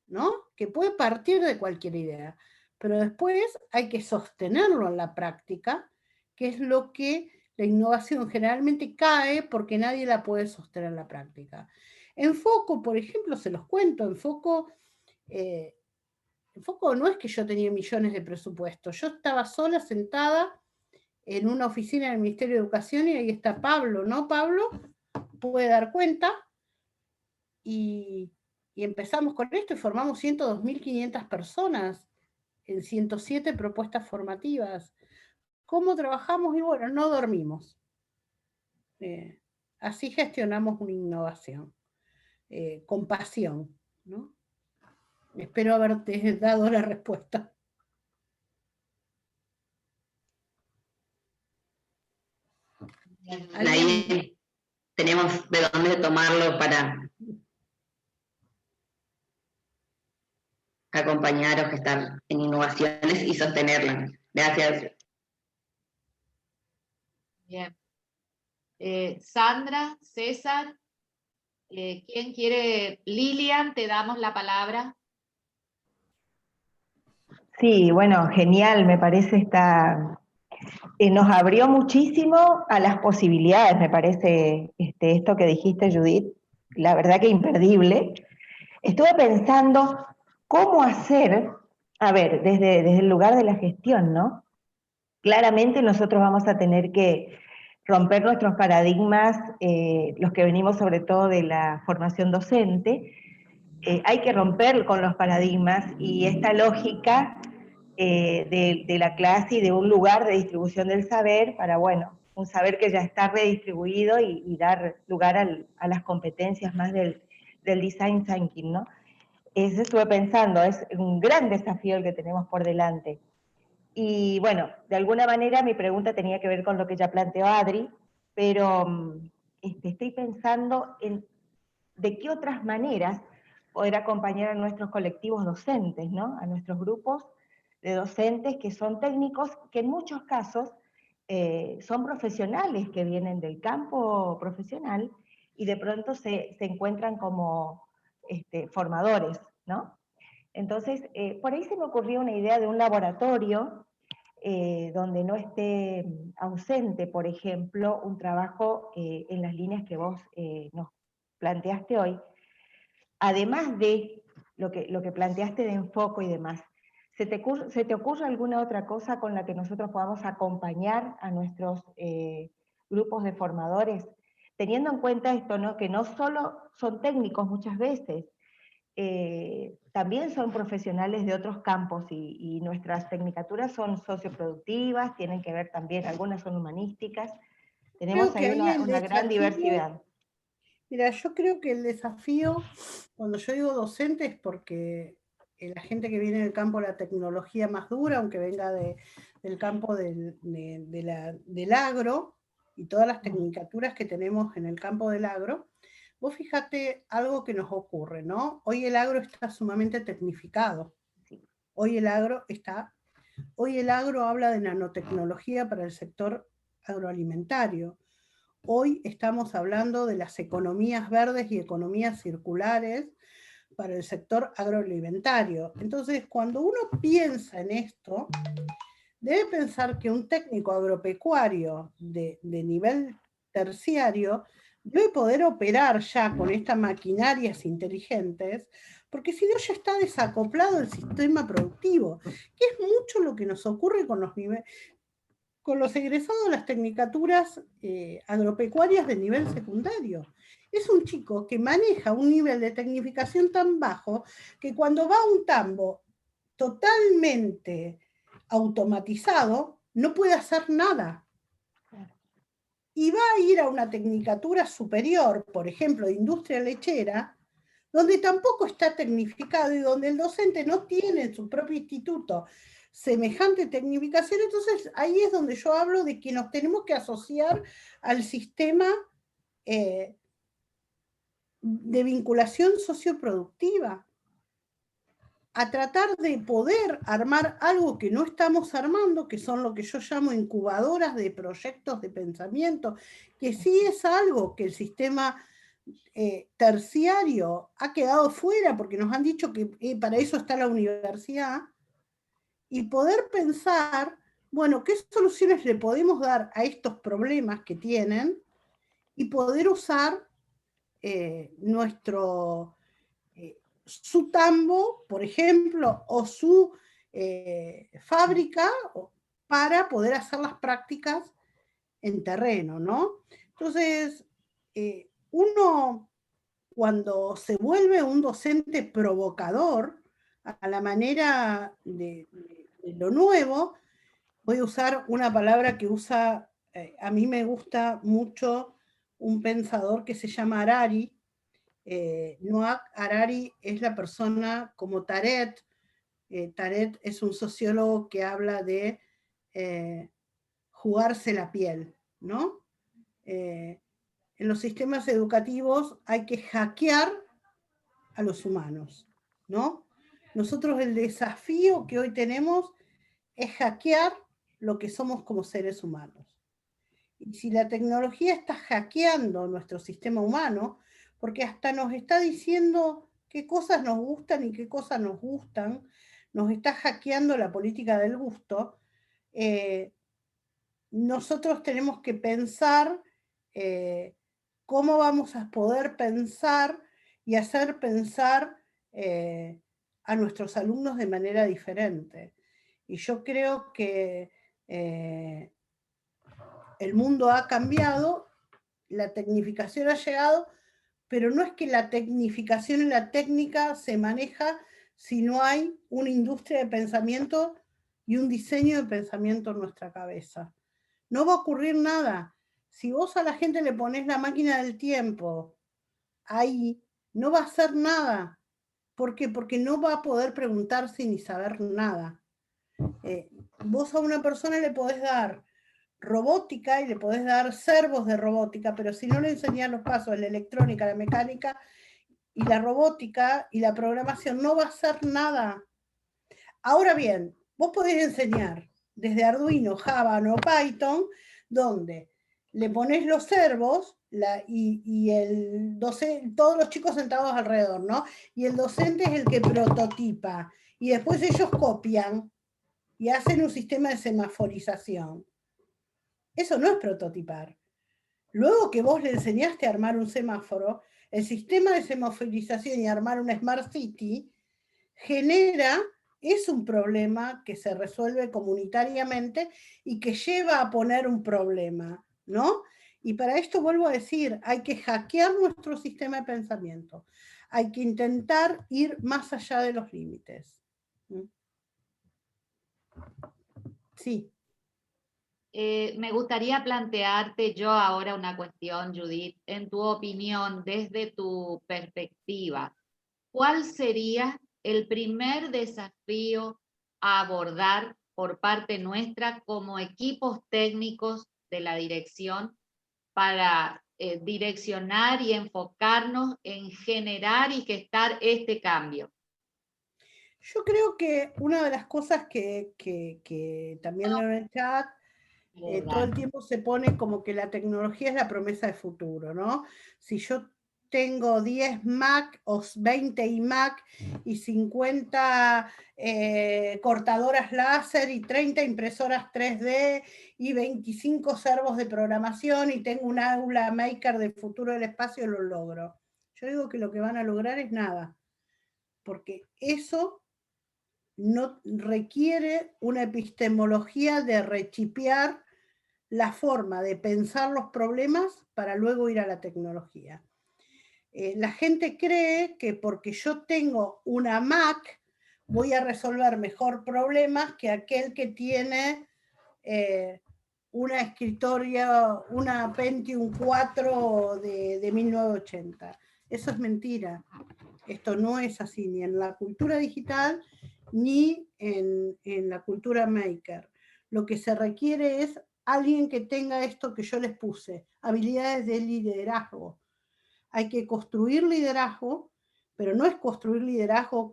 ¿no? Que puede partir de cualquier idea, pero después hay que sostenerlo en la práctica, que es lo que la innovación generalmente cae porque nadie la puede sostener en la práctica. En Foco, por ejemplo, se los cuento, en Foco no es que yo tenía millones de presupuesto, yo estaba sola sentada en una oficina del Ministerio de Educación y ahí está Pablo, ¿no? Pablo puede dar cuenta y empezamos con esto y formamos 102.500 personas en 107 propuestas formativas. ¿Cómo trabajamos? Y bueno, no dormimos. Así gestionamos una innovación, con pasión, ¿no? Espero haberte dado la respuesta. Ahí tenemos de dónde tomarlo para acompañar o gestar en innovaciones y sostenerlas. Gracias. Bien. Sandra, César, ¿quién quiere? Lilian, te damos la palabra. Sí, bueno, genial, me parece nos abrió muchísimo a las posibilidades, me parece esto que dijiste, Judith, la verdad que imperdible. Estuve pensando cómo hacer, a ver, desde el lugar de la gestión, ¿no? Claramente nosotros vamos a tener que romper nuestros paradigmas, los que venimos sobre todo de la formación docente. Hay que romper con los paradigmas y esta lógica de la clase y de un lugar de distribución del saber para, bueno, un saber que ya está redistribuido y dar lugar a las competencias más del design thinking, ¿no? Eso estuve pensando, es un gran desafío el que tenemos por delante. Y bueno, de alguna manera mi pregunta tenía que ver con lo que ya planteó Adri, pero estoy pensando en de qué otras maneras poder acompañar a nuestros colectivos docentes, ¿no? A nuestros grupos de docentes que son técnicos, que en muchos casos son profesionales que vienen del campo profesional y de pronto se encuentran como formadores, ¿no? Entonces, por ahí se me ocurrió una idea de un laboratorio donde no esté ausente, por ejemplo, un trabajo en las líneas que vos nos planteaste hoy, además de lo que planteaste de enfoque y demás. ¿Se te ocurre alguna otra cosa con la que nosotros podamos acompañar a nuestros grupos de formadores? Teniendo en cuenta esto, ¿no? Que no solo son técnicos muchas veces, también son profesionales de otros campos y nuestras tecnicaturas son socioproductivas, tienen que ver también, algunas son humanísticas, tenemos Creo que ahí ahí el una gran desafío, diversidad. mira, yo creo que el desafío, cuando yo digo docente, es porque la gente que viene del campo de la tecnología más dura, aunque venga del campo del agro, y todas las tecnicaturas que tenemos en el campo del agro, vos fíjate algo que nos ocurre, ¿no? Hoy el agro está sumamente tecnificado. Hoy el agro habla de nanotecnología para el sector agroalimentario. Hoy estamos hablando de las economías verdes y economías circulares para el sector agroalimentario. Entonces, cuando uno piensa en esto, debe pensar que un técnico agropecuario de nivel terciario debe poder operar ya con estas maquinarias inteligentes, porque si no ya está desacoplado el sistema productivo, que es mucho lo que nos ocurre con los egresados de las tecnicaturas agropecuarias de nivel secundario. Es un chico que maneja un nivel de tecnificación tan bajo que cuando va a un tambo totalmente automatizado, no puede hacer nada. Y va a ir a una tecnicatura superior, por ejemplo, de industria lechera, donde tampoco está tecnificado y donde el docente no tiene en su propio instituto semejante tecnificación. Entonces ahí es donde yo hablo de que nos tenemos que asociar al sistema de vinculación socioproductiva, a tratar de poder armar algo que no estamos armando, que son lo que yo llamo incubadoras de proyectos de pensamiento, que sí es algo que el sistema terciario ha quedado fuera, porque nos han dicho que para eso está la universidad, y poder pensar, bueno, qué soluciones le podemos dar a estos problemas que tienen, y poder usar su tambo, por ejemplo, o su fábrica para poder hacer las prácticas en terreno, ¿no? Entonces, uno cuando se vuelve un docente provocador a la manera de lo nuevo, voy a usar una palabra que usa, a mí me gusta mucho un pensador que se llama Harari. Noah Harari es la persona como Taret. Taret es un sociólogo que habla de jugarse la piel, ¿no? En los sistemas educativos hay que hackear a los humanos, ¿no? Nosotros el desafío que hoy tenemos es hackear lo que somos como seres humanos. Y si la tecnología está hackeando nuestro sistema humano, porque hasta nos está diciendo qué cosas nos gustan y qué cosas nos gustan, nos está hackeando la política del gusto, nosotros tenemos que pensar cómo vamos a poder pensar y hacer pensar a nuestros alumnos de manera diferente. Y yo creo que el mundo ha cambiado, la tecnificación ha llegado, pero no es que la tecnificación y la técnica se maneja si no hay una industria de pensamiento y un diseño de pensamiento en nuestra cabeza. No va a ocurrir nada. Si vos a la gente le pones la máquina del tiempo ahí, no va a hacer nada. ¿Por qué? Porque no va a poder preguntarse ni saber nada. Vos a una persona le podés dar robótica y le podés dar servos de robótica, pero si no le enseñás los pasos de la electrónica, la mecánica, y la robótica y la programación no va a hacer nada. Ahora bien, vos podés enseñar desde Arduino, Java o Python, donde le ponés los servos y el docente, todos los chicos sentados alrededor, ¿no? Y el docente es el que prototipa, y después ellos copian y hacen un sistema de semaforización. Eso no es prototipar. Luego que vos le enseñaste a armar un semáforo, el sistema de semaforización y armar una Smart City es un problema que se resuelve comunitariamente y que lleva a poner un problema, ¿no? Y para esto vuelvo a decir, hay que hackear nuestro sistema de pensamiento. Hay que intentar ir más allá de los límites. Sí. Me gustaría plantearte yo ahora una cuestión, Judith. En tu opinión, desde tu perspectiva, ¿cuál sería el primer desafío a abordar por parte nuestra como equipos técnicos de la dirección para direccionar y enfocarnos en generar y gestar este cambio? Yo creo que una de las cosas que también leo en el chat, todo el tiempo se pone como que la tecnología es la promesa de futuro, ¿no? Si yo tengo 10 Mac o 20 iMac y 50 cortadoras láser y 30 impresoras 3D y 25 servos de programación y tengo un aula maker del futuro del espacio, lo logro. Yo digo que lo que van a lograr es nada, porque eso no requiere una epistemología de rechipear la forma de pensar los problemas para luego ir a la tecnología. La gente cree que porque yo tengo una Mac voy a resolver mejor problemas que aquel que tiene una escritorio, una Pentium 4 de 1980. Eso es mentira. Esto no es así, ni en la cultura digital, ni en la cultura maker. Lo que se requiere es alguien que tenga esto que yo les puse, habilidades de liderazgo. Hay que construir liderazgo, pero no es construir liderazgo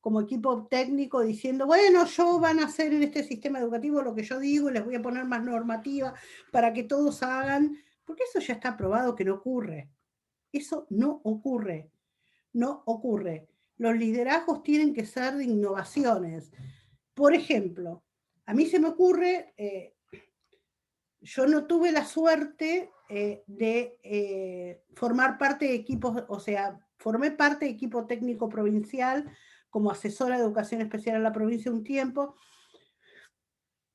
como equipo técnico diciendo, bueno, yo van a hacer en este sistema educativo lo que yo digo y les voy a poner más normativa para que todos hagan, porque eso ya está probado que no ocurre. Eso no ocurre. No ocurre. Los liderazgos tienen que ser de innovaciones. Por ejemplo, a mí se me ocurre, yo no tuve la suerte de formar parte de equipos, o sea, formé parte de equipo técnico provincial como asesora de educación especial en la provincia un tiempo,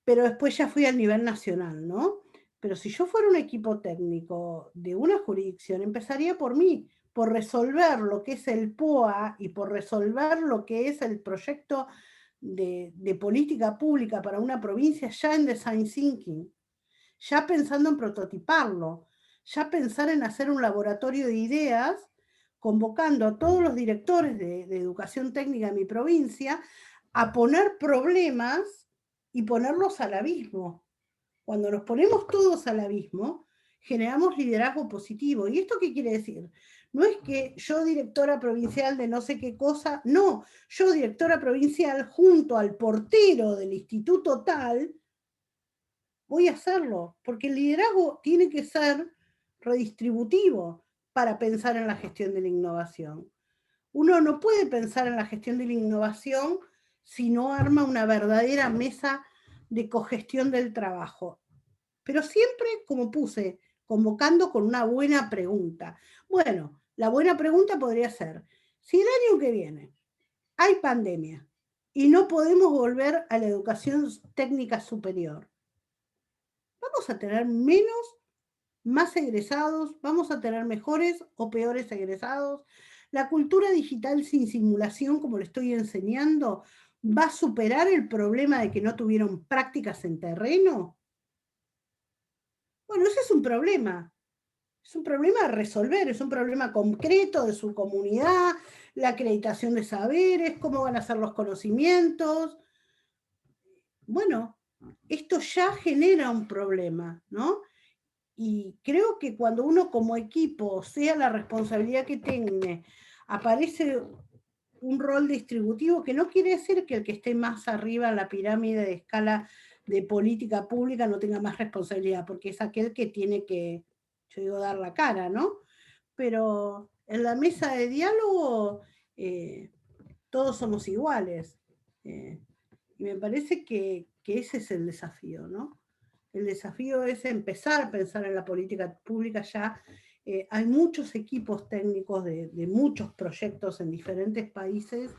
pero después ya fui al nivel nacional, ¿no? Pero si yo fuera un equipo técnico de una jurisdicción, empezaría por mí, por resolver lo que es el POA y por resolver lo que es el proyecto de política pública para una provincia ya en design thinking, ya pensando en prototiparlo, ya pensar en hacer un laboratorio de ideas, convocando a todos los directores de educación técnica de mi provincia a poner problemas y ponerlos al abismo. Cuando nos ponemos todos al abismo, generamos liderazgo positivo. ¿Y esto qué quiere decir? No es que yo, directora provincial de no sé qué cosa, no, yo, directora provincial, junto al portero del instituto tal, voy a hacerlo, porque el liderazgo tiene que ser redistributivo para pensar en la gestión de la innovación. Uno no puede pensar en la gestión de la innovación si no arma una verdadera mesa de cogestión del trabajo. Pero siempre, como puse, convocando con una buena pregunta. Bueno, la buena pregunta podría ser, si el año que viene hay pandemia y no podemos volver a la educación técnica superior, ¿vamos a tener menos, más egresados? ¿Vamos a tener mejores o peores egresados? ¿La cultura digital sin simulación, como le estoy enseñando, va a superar el problema de que no tuvieron prácticas en terreno? Bueno, ese es un problema. Es un problema a resolver, es un problema concreto de su comunidad, la acreditación de saberes, cómo van a ser los conocimientos. Bueno, esto ya genera un problema, ¿no? Y creo que cuando uno como equipo, sea la responsabilidad que tenga, aparece un rol distributivo que no quiere decir que el que esté más arriba en la pirámide de escala de política pública no tenga más responsabilidad, porque es aquel que tiene que, yo digo, dar la cara, ¿no? Pero en la mesa de diálogo todos somos iguales. Y me parece que ese es el desafío, ¿no? El desafío es empezar a pensar en la política pública ya. Hay muchos equipos técnicos de muchos proyectos en diferentes países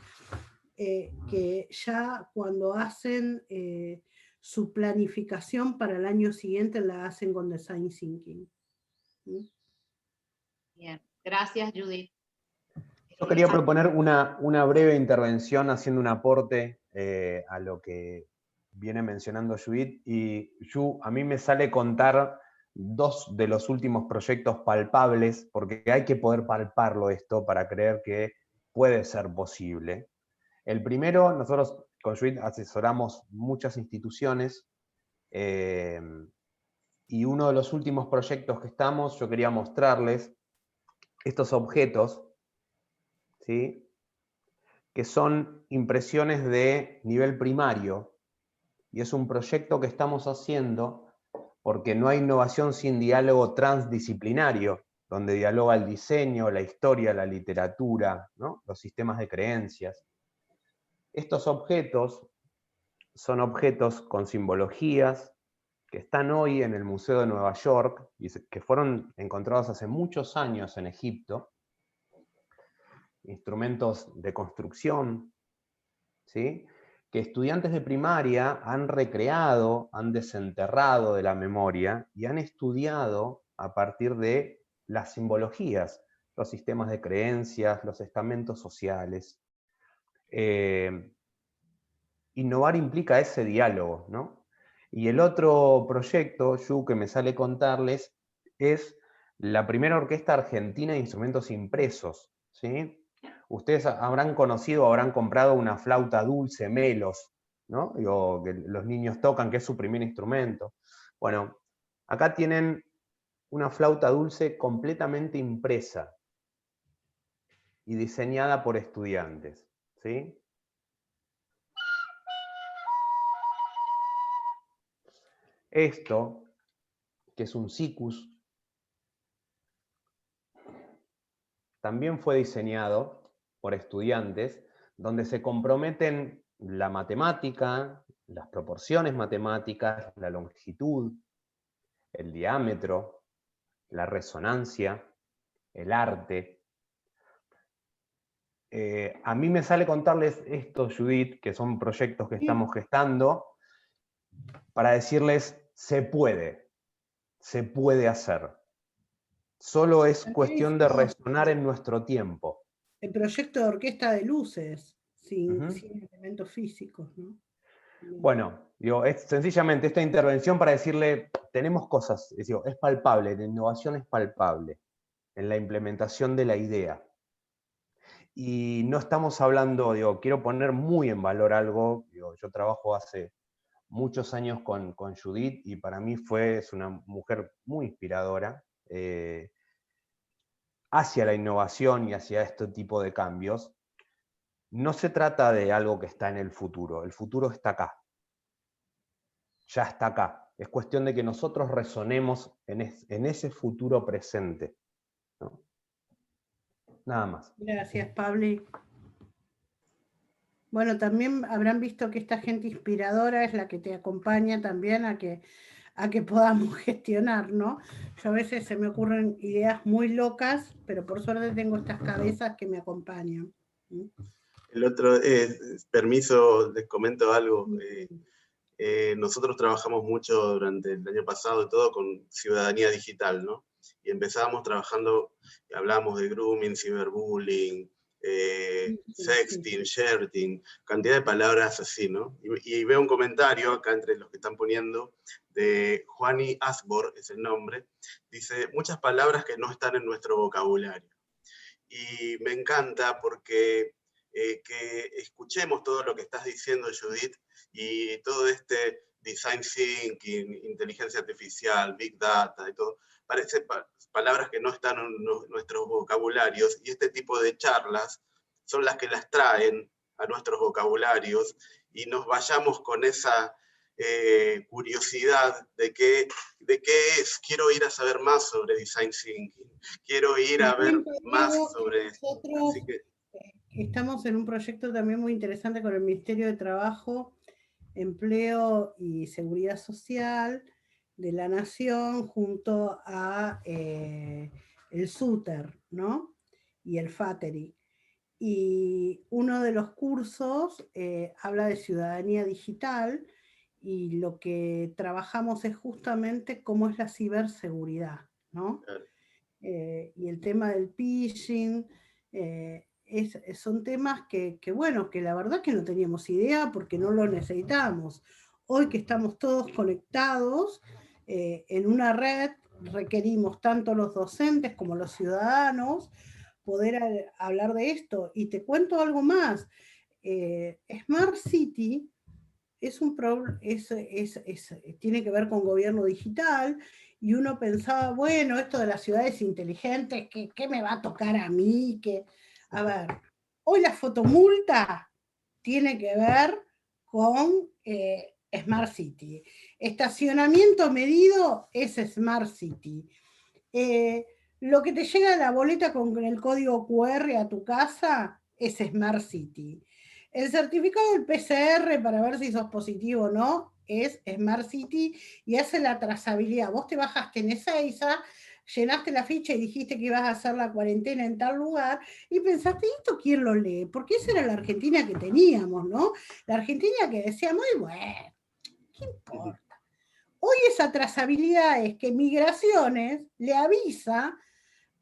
que ya cuando hacen su planificación para el año siguiente la hacen con Design Thinking. ¿Sí? Bien, gracias Judith. Yo quería proponer una breve intervención haciendo un aporte a lo que viene mencionando Judith. Y a mí me sale contar 2 de los últimos proyectos palpables, porque hay que poder palparlo esto para creer que puede ser posible. El primero, nosotros con Judith asesoramos muchas instituciones, y uno de los últimos proyectos que estamos, yo quería mostrarles estos objetos, ¿sí?, que son impresiones de nivel primario, y es un proyecto que estamos haciendo porque no hay innovación sin diálogo transdisciplinario, donde dialoga el diseño, la historia, la literatura, ¿no?, los sistemas de creencias. Estos objetos son objetos con simbologías que están hoy en el Museo de Nueva York y que fueron encontrados hace muchos años en Egipto. Instrumentos de construcción, ¿sí?, que estudiantes de primaria han recreado, han desenterrado de la memoria y han estudiado a partir de las simbologías, los sistemas de creencias, los estamentos sociales. Innovar implica ese diálogo, ¿no? Y el otro proyecto, que me sale contarles, es la primera orquesta argentina de instrumentos impresos, ¿sí? Ustedes habrán conocido o habrán comprado una flauta dulce, Melos, ¿no? Digo, que los niños tocan, que es su primer instrumento. Bueno, acá tienen una flauta dulce completamente impresa y diseñada por estudiantes, ¿sí? Esto, que es un sikus, también fue diseñado por estudiantes, donde se comprometen la matemática, las proporciones matemáticas, la longitud, el diámetro, la resonancia, el arte. A mí me sale contarles esto, Judith, que son proyectos que estamos gestando, para decirles, se puede hacer. Solo es cuestión de resonar en nuestro tiempo. El proyecto de orquesta de luces, sin elementos físicos, ¿no? Bueno, digo, es sencillamente esta intervención para decirle, tenemos cosas, es palpable, la innovación es palpable en la implementación de la idea. Y no estamos hablando, quiero poner muy en valor algo, yo trabajo hace muchos años con Judith y para mí es una mujer muy inspiradora hacia la innovación y hacia este tipo de cambios. No se trata de algo que está en el futuro está acá. Ya está acá. Es cuestión de que nosotros resonemos en ese futuro presente, ¿no? Nada más. Gracias, Pablo. Bueno, también habrán visto que esta gente inspiradora es la que te acompaña también a que podamos gestionar, ¿no? Yo a veces se me ocurren ideas muy locas, pero por suerte tengo estas cabezas que me acompañan. El otro, permiso, les comento algo. Nosotros trabajamos mucho durante el año pasado y todo con ciudadanía digital, ¿no? Y empezábamos trabajando, hablábamos de grooming, ciberbullying, sexting, sharing, cantidad de palabras así, ¿no? Y veo un comentario acá entre los que están poniendo de Juani Asbor, es el nombre, dice, muchas palabras que no están en nuestro vocabulario. Y me encanta porque que escuchemos todo lo que estás diciendo, Judith, y todo este design thinking, inteligencia artificial, big data y todo, parecen palabras que no están en nuestros vocabularios, y este tipo de charlas son las que las traen a nuestros vocabularios y nos vayamos con esa curiosidad de qué es. Quiero ir a saber más sobre design thinking, quiero ir a ver más sobre esto. Así que estamos en un proyecto también muy interesante con el Ministerio de Trabajo, Empleo y Seguridad Social de la Nación, junto a el SUTER, ¿no? Y el FATERI. Y uno de los cursos habla de ciudadanía digital, y lo que trabajamos es justamente cómo es la ciberseguridad, ¿no? claro. Y el tema del phishing, son temas que, bueno, que la verdad que no teníamos idea porque no lo necesitábamos. Hoy que estamos todos conectados en una red, requerimos tanto los docentes como los ciudadanos poder hablar de esto. Y te cuento algo más. Smart City tiene que ver con gobierno digital, y uno pensaba, bueno, esto de las ciudades inteligentes, ¿qué me va a tocar a mí? A ver, hoy la fotomulta tiene que ver con Smart City. Estacionamiento medido es Smart City. Lo que te llega la boleta con el código QR a tu casa es Smart City. El certificado del PCR para ver si sos positivo o no es Smart City y hace la trazabilidad. Vos te bajaste en Ezeiza, llenaste la ficha y dijiste que ibas a hacer la cuarentena en tal lugar, y pensaste, ¿y esto quién lo lee? Porque esa era la Argentina que teníamos, ¿no? La Argentina que decíamos, bueno, ¿qué importa? Hoy esa trazabilidad es que Migraciones le avisa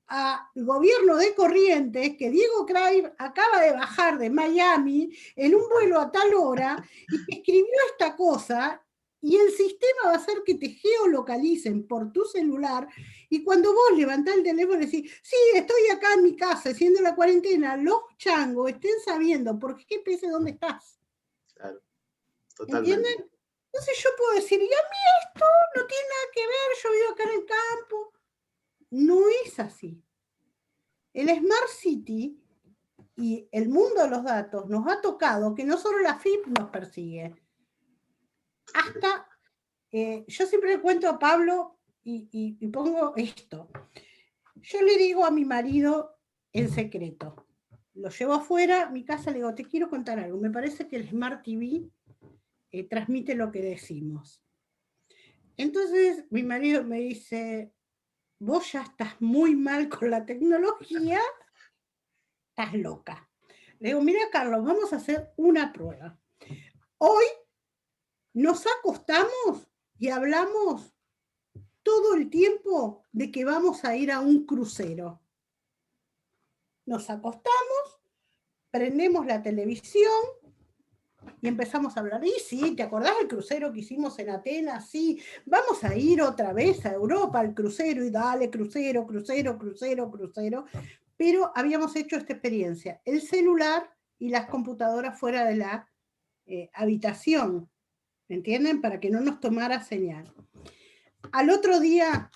al gobierno de Corrientes que Diego Craig acaba de bajar de Miami en un vuelo a tal hora y que escribió esta cosa, y el sistema va a hacer que te geolocalicen por tu celular, y cuando vos levantás el teléfono y decís, sí, estoy acá en mi casa haciendo la cuarentena, los changos estén sabiendo por GPS dónde estás. Claro, totalmente. ¿Entienden? Entonces yo puedo decir, y a mí esto no tiene nada que ver, yo vivo acá en el campo. No es así. El Smart City y el mundo de los datos nos ha tocado que no solo la FIP nos persigue. Hasta, yo siempre le cuento a Pablo y pongo esto. Yo le digo a mi marido en secreto, lo llevo afuera, mi casa, le digo, te quiero contar algo. Me parece que el Smart TV transmite lo que decimos. Entonces mi marido me dice, vos ya estás muy mal con la tecnología, estás loca. Le digo, mira Carlos, vamos a hacer una prueba. Hoy nos acostamos y hablamos todo el tiempo de que vamos a ir a un crucero. Nos acostamos, prendemos la televisión y empezamos a hablar. Y sí, ¿te acordás del crucero que hicimos en Atenas? Sí, vamos a ir otra vez a Europa al crucero, y dale, crucero, crucero, crucero, crucero. Pero habíamos hecho esta experiencia, el celular y las computadoras fuera de la habitación, ¿me entienden? Para que no nos tomara señal. Al otro día,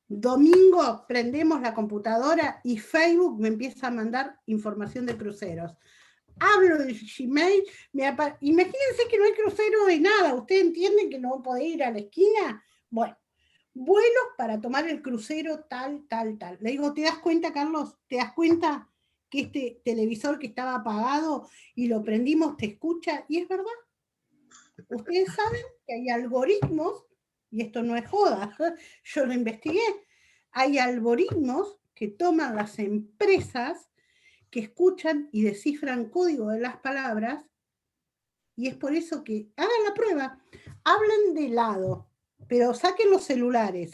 domingo, prendemos la computadora y Facebook me empieza a mandar información de cruceros. Hablo de Gmail, imagínense que no hay crucero de nada, ¿ustedes entienden que no podés ir a la esquina? Bueno, vuelos para tomar el crucero tal, tal, tal. Le digo, ¿te das cuenta, Carlos? ¿Te das cuenta que este televisor que estaba apagado y lo prendimos te escucha? Y es verdad. Ustedes saben que hay algoritmos, y esto no es joda, yo lo investigué, hay algoritmos que toman las empresas que escuchan y descifran código de las palabras, y es por eso que hagan la prueba, hablen de lado, pero saquen los celulares,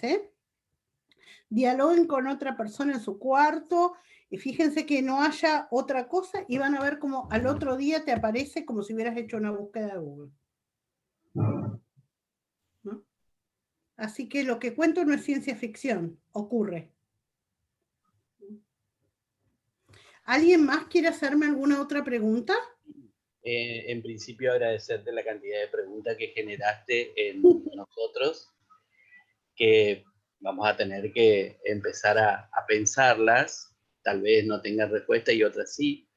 dialoguen con otra persona en su cuarto, y fíjense que no haya otra cosa, y van a ver cómo al otro día te aparece como si hubieras hecho una búsqueda de Google. ¿No? Así que lo que cuento no es ciencia ficción, ocurre. ¿Alguien más quiere hacerme alguna otra pregunta? En principio agradecerte la cantidad de preguntas que generaste en nosotros, que vamos a tener que empezar a pensarlas, tal vez no tengan respuesta y otras sí.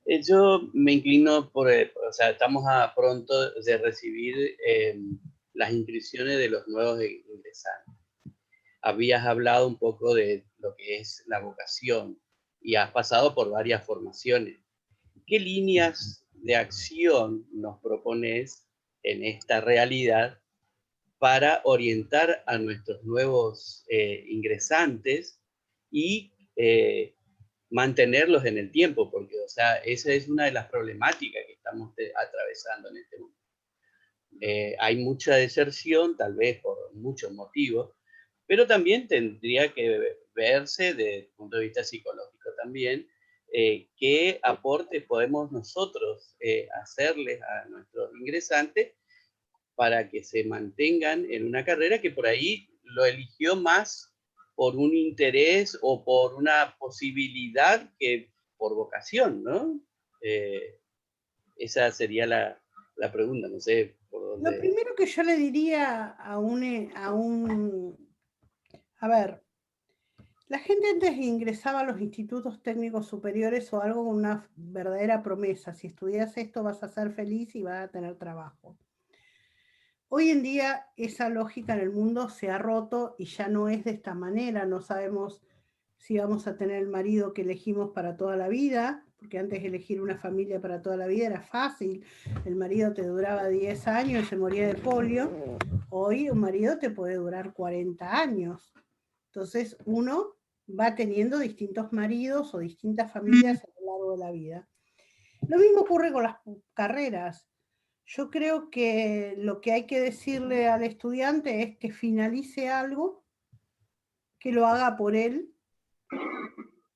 Yo me inclino por, o sea, estamos a pronto de recibir las inscripciones de los nuevos ingresantes. Habías hablado un poco de lo que es la vocación y has pasado por varias formaciones. ¿Qué líneas de acción nos propones en esta realidad para orientar a nuestros nuevos ingresantes y mantenerlos en el tiempo? Porque, o sea, esa es una de las problemáticas que estamos atravesando en este momento. Hay mucha deserción, tal vez por muchos motivos, pero también tendría que verse desde el punto de vista psicológico también, qué aportes podemos nosotros hacerles a nuestros ingresantes para que se mantengan en una carrera que por ahí lo eligió más por un interés o por una posibilidad que por vocación, ¿no? Esa sería la pregunta, no sé por dónde. Lo primero que yo le diría a ver, la gente antes ingresaba a los institutos técnicos superiores o algo con una verdadera promesa: si estudias esto vas a ser feliz y vas a tener trabajo. Hoy en día esa lógica en el mundo se ha roto y ya no es de esta manera. No sabemos si vamos a tener el marido que elegimos para toda la vida, porque antes elegir una familia para toda la vida era fácil. El marido te duraba 10 años y se moría de polio. Hoy un marido te puede durar 40 años. Entonces uno va teniendo distintos maridos o distintas familias a lo largo de la vida. Lo mismo ocurre con las carreras. Yo creo que lo que hay que decirle al estudiante es que finalice algo, que lo haga por él,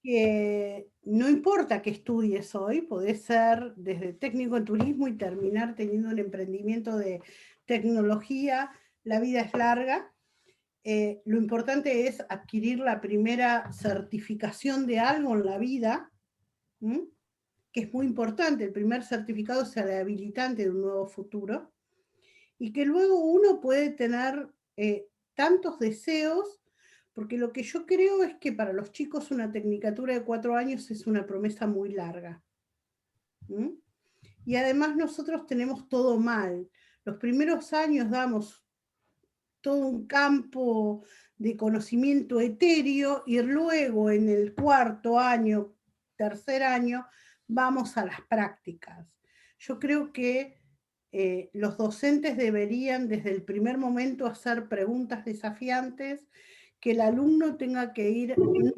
que no importa que estudies hoy, podés ser desde técnico en turismo y terminar teniendo un emprendimiento de tecnología. La vida es larga. Lo importante es adquirir la primera certificación de algo en la vida, que es muy importante. El primer certificado es el habilitante de un nuevo futuro, y que luego uno puede tener tantos deseos, porque lo que yo creo es que para los chicos una tecnicatura de 4 años es una promesa muy larga. Y además nosotros tenemos todo mal. Los primeros años damos todo un campo de conocimiento etéreo y luego en el cuarto año, tercer año, vamos a las prácticas. Yo creo que los docentes deberían desde el primer momento hacer preguntas desafiantes, que el alumno tenga que ir no solo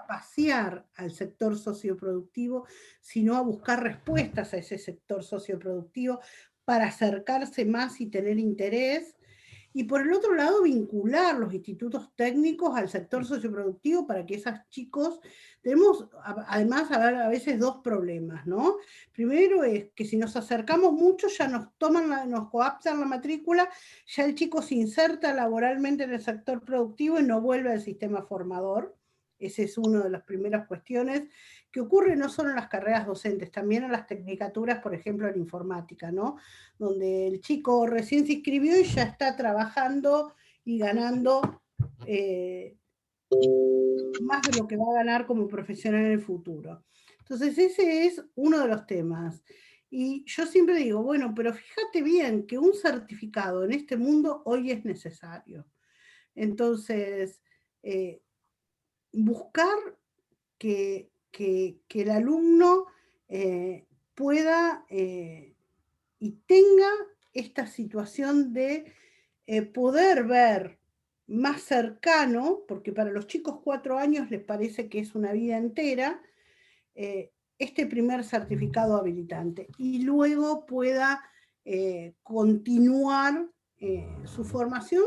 a pasear al sector socioproductivo, sino a buscar respuestas a ese sector socioproductivo para acercarse más y tener interés. Y por el otro lado, vincular los institutos técnicos al sector socioproductivo para que esos chicos, tenemos además a veces dos problemas, ¿no? Primero es que si nos acercamos mucho ya nos coaptan la matrícula, ya el chico se inserta laboralmente en el sector productivo y no vuelve al sistema formador. Esa es una de las primeras cuestiones que ocurre no solo en las carreras docentes, también en las tecnicaturas, por ejemplo en informática, ¿no? Donde el chico recién se inscribió y ya está trabajando y ganando más de lo que va a ganar como profesional en el futuro. Entonces ese es uno de los temas. Y yo siempre digo, bueno, pero fíjate bien que un certificado en este mundo hoy es necesario. Entonces, buscar que el alumno pueda y tenga esta situación de poder ver más cercano, porque para los chicos 4 años les parece que es una vida entera, este primer certificado habilitante, y luego pueda continuar su formación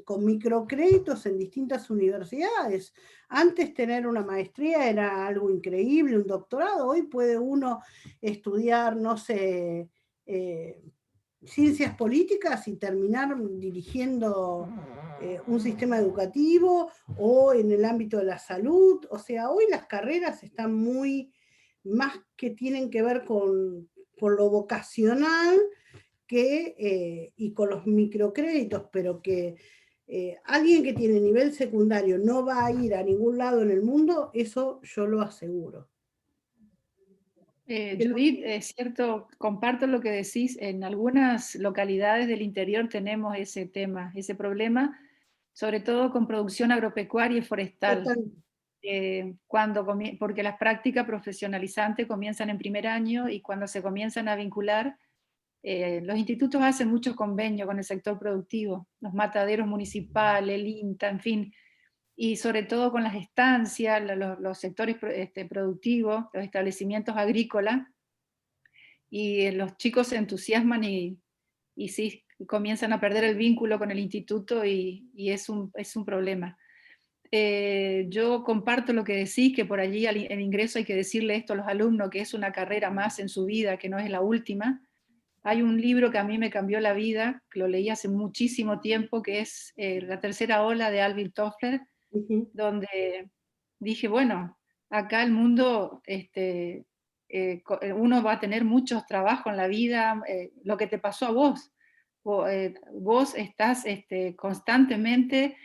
con microcréditos en distintas universidades. Antes tener una maestría era algo increíble, un doctorado. Hoy puede uno estudiar, no sé, ciencias políticas y terminar dirigiendo un sistema educativo, o en el ámbito de la salud. O sea, hoy las carreras están muy más que tienen que ver con lo vocacional y con los microcréditos, pero que alguien que tiene nivel secundario no va a ir a ningún lado en el mundo, eso yo lo aseguro. Judith, es cierto, comparto lo que decís, en algunas localidades del interior tenemos ese tema, ese problema, sobre todo con producción agropecuaria y forestal. Porque las prácticas profesionalizantes comienzan en primer año y cuando se comienzan a vincular, los institutos hacen muchos convenios con el sector productivo, los mataderos municipales, el INTA, en fin, y sobre todo con las estancias, los sectores productivos, los establecimientos agrícolas, y los chicos se entusiasman y sí, comienzan a perder el vínculo con el instituto y es un problema. Yo comparto lo que decís, que por allí el ingreso hay que decirle esto a los alumnos, que es una carrera más en su vida, que no es la última. Hay un libro que a mí me cambió la vida, que lo leí hace muchísimo tiempo, que es La tercera ola de Alvin Toffler, donde dije, bueno, acá el mundo, uno va a tener muchos trabajos en la vida, lo que te pasó a vos. Vos estás constantemente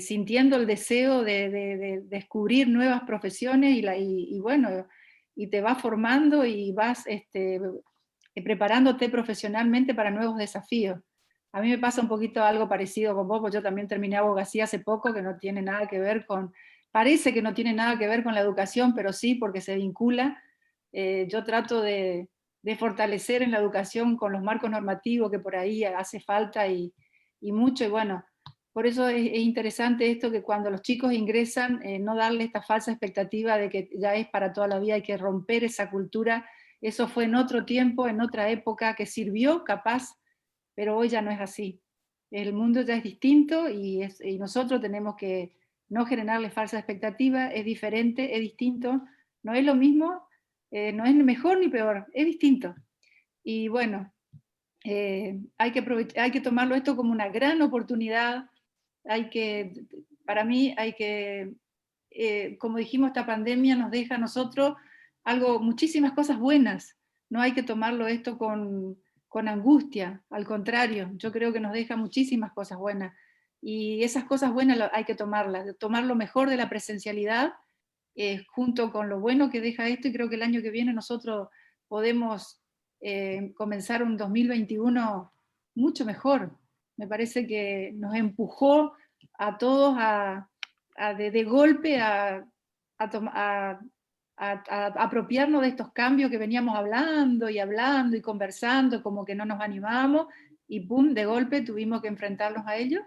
sintiendo el deseo de descubrir nuevas profesiones y bueno, y te vas formando y vas preparándote profesionalmente para nuevos desafíos. A mí me pasa un poquito algo parecido con vos, porque yo también terminé abogacía hace poco, que no tiene nada que ver parece que no tiene nada que ver con la educación, pero sí, porque se vincula. Yo trato de fortalecer en la educación con los marcos normativos que por ahí hace falta y mucho, y bueno, por eso es interesante esto que cuando los chicos ingresan, no darle esta falsa expectativa de que ya es para toda la vida, hay que romper esa cultura. Eso fue en otro tiempo, en otra época, que sirvió, capaz, pero hoy ya no es así. El mundo ya es distinto y nosotros tenemos que no generarle falsa expectativa, es diferente, es distinto, no es lo mismo, no es ni mejor ni peor, es distinto. Y bueno, hay que tomarlo esto como una gran oportunidad, para mí hay que, como dijimos, esta pandemia nos deja a nosotros muchísimas cosas buenas, no hay que tomarlo esto con angustia, al contrario, yo creo que nos deja muchísimas cosas buenas, y esas cosas buenas hay que tomarlas, tomar lo mejor de la presencialidad, junto con lo bueno que deja esto, y creo que el año que viene nosotros podemos comenzar un 2021 mucho mejor. Me parece que nos empujó a todos de golpe a apropiarnos de estos cambios que veníamos hablando y conversando, como que no nos animábamos, y pum, de golpe tuvimos que enfrentarnos a ellos,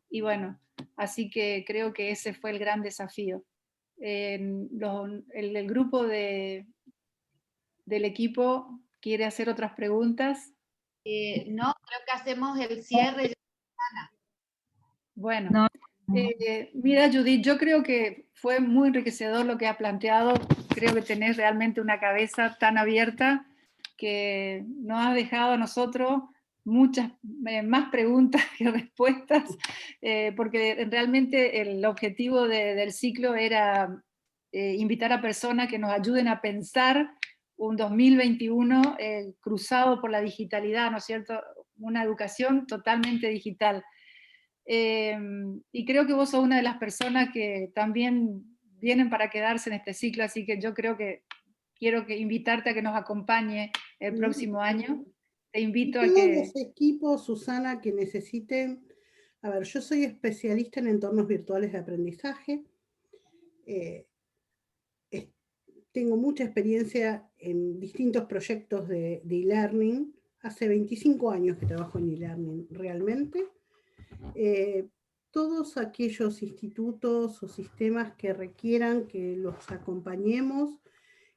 y bueno, así que creo que ese fue el gran desafío. El grupo del equipo quiere hacer otras preguntas. No, creo que hacemos el cierre. Bueno, mira, Judith, yo creo que fue muy enriquecedor lo que has planteado. Creo que tenés realmente una cabeza tan abierta que nos has dejado a nosotros muchas más preguntas que respuestas, porque realmente el objetivo del ciclo era invitar a personas que nos ayuden a pensar un 2021 cruzado por la digitalidad, ¿no es cierto? Una educación totalmente digital. Y creo que vos sos una de las personas que también vienen para quedarse en este ciclo, así que yo quiero invitarte a que nos acompañe el próximo año. Te invito a que... Todos los equipos, Susana, que necesiten... A ver, yo soy especialista en entornos virtuales de aprendizaje. Tengo mucha experiencia en distintos proyectos de e-learning. Hace 25 años que trabajo en e-learning realmente. Todos aquellos institutos o sistemas que requieran que los acompañemos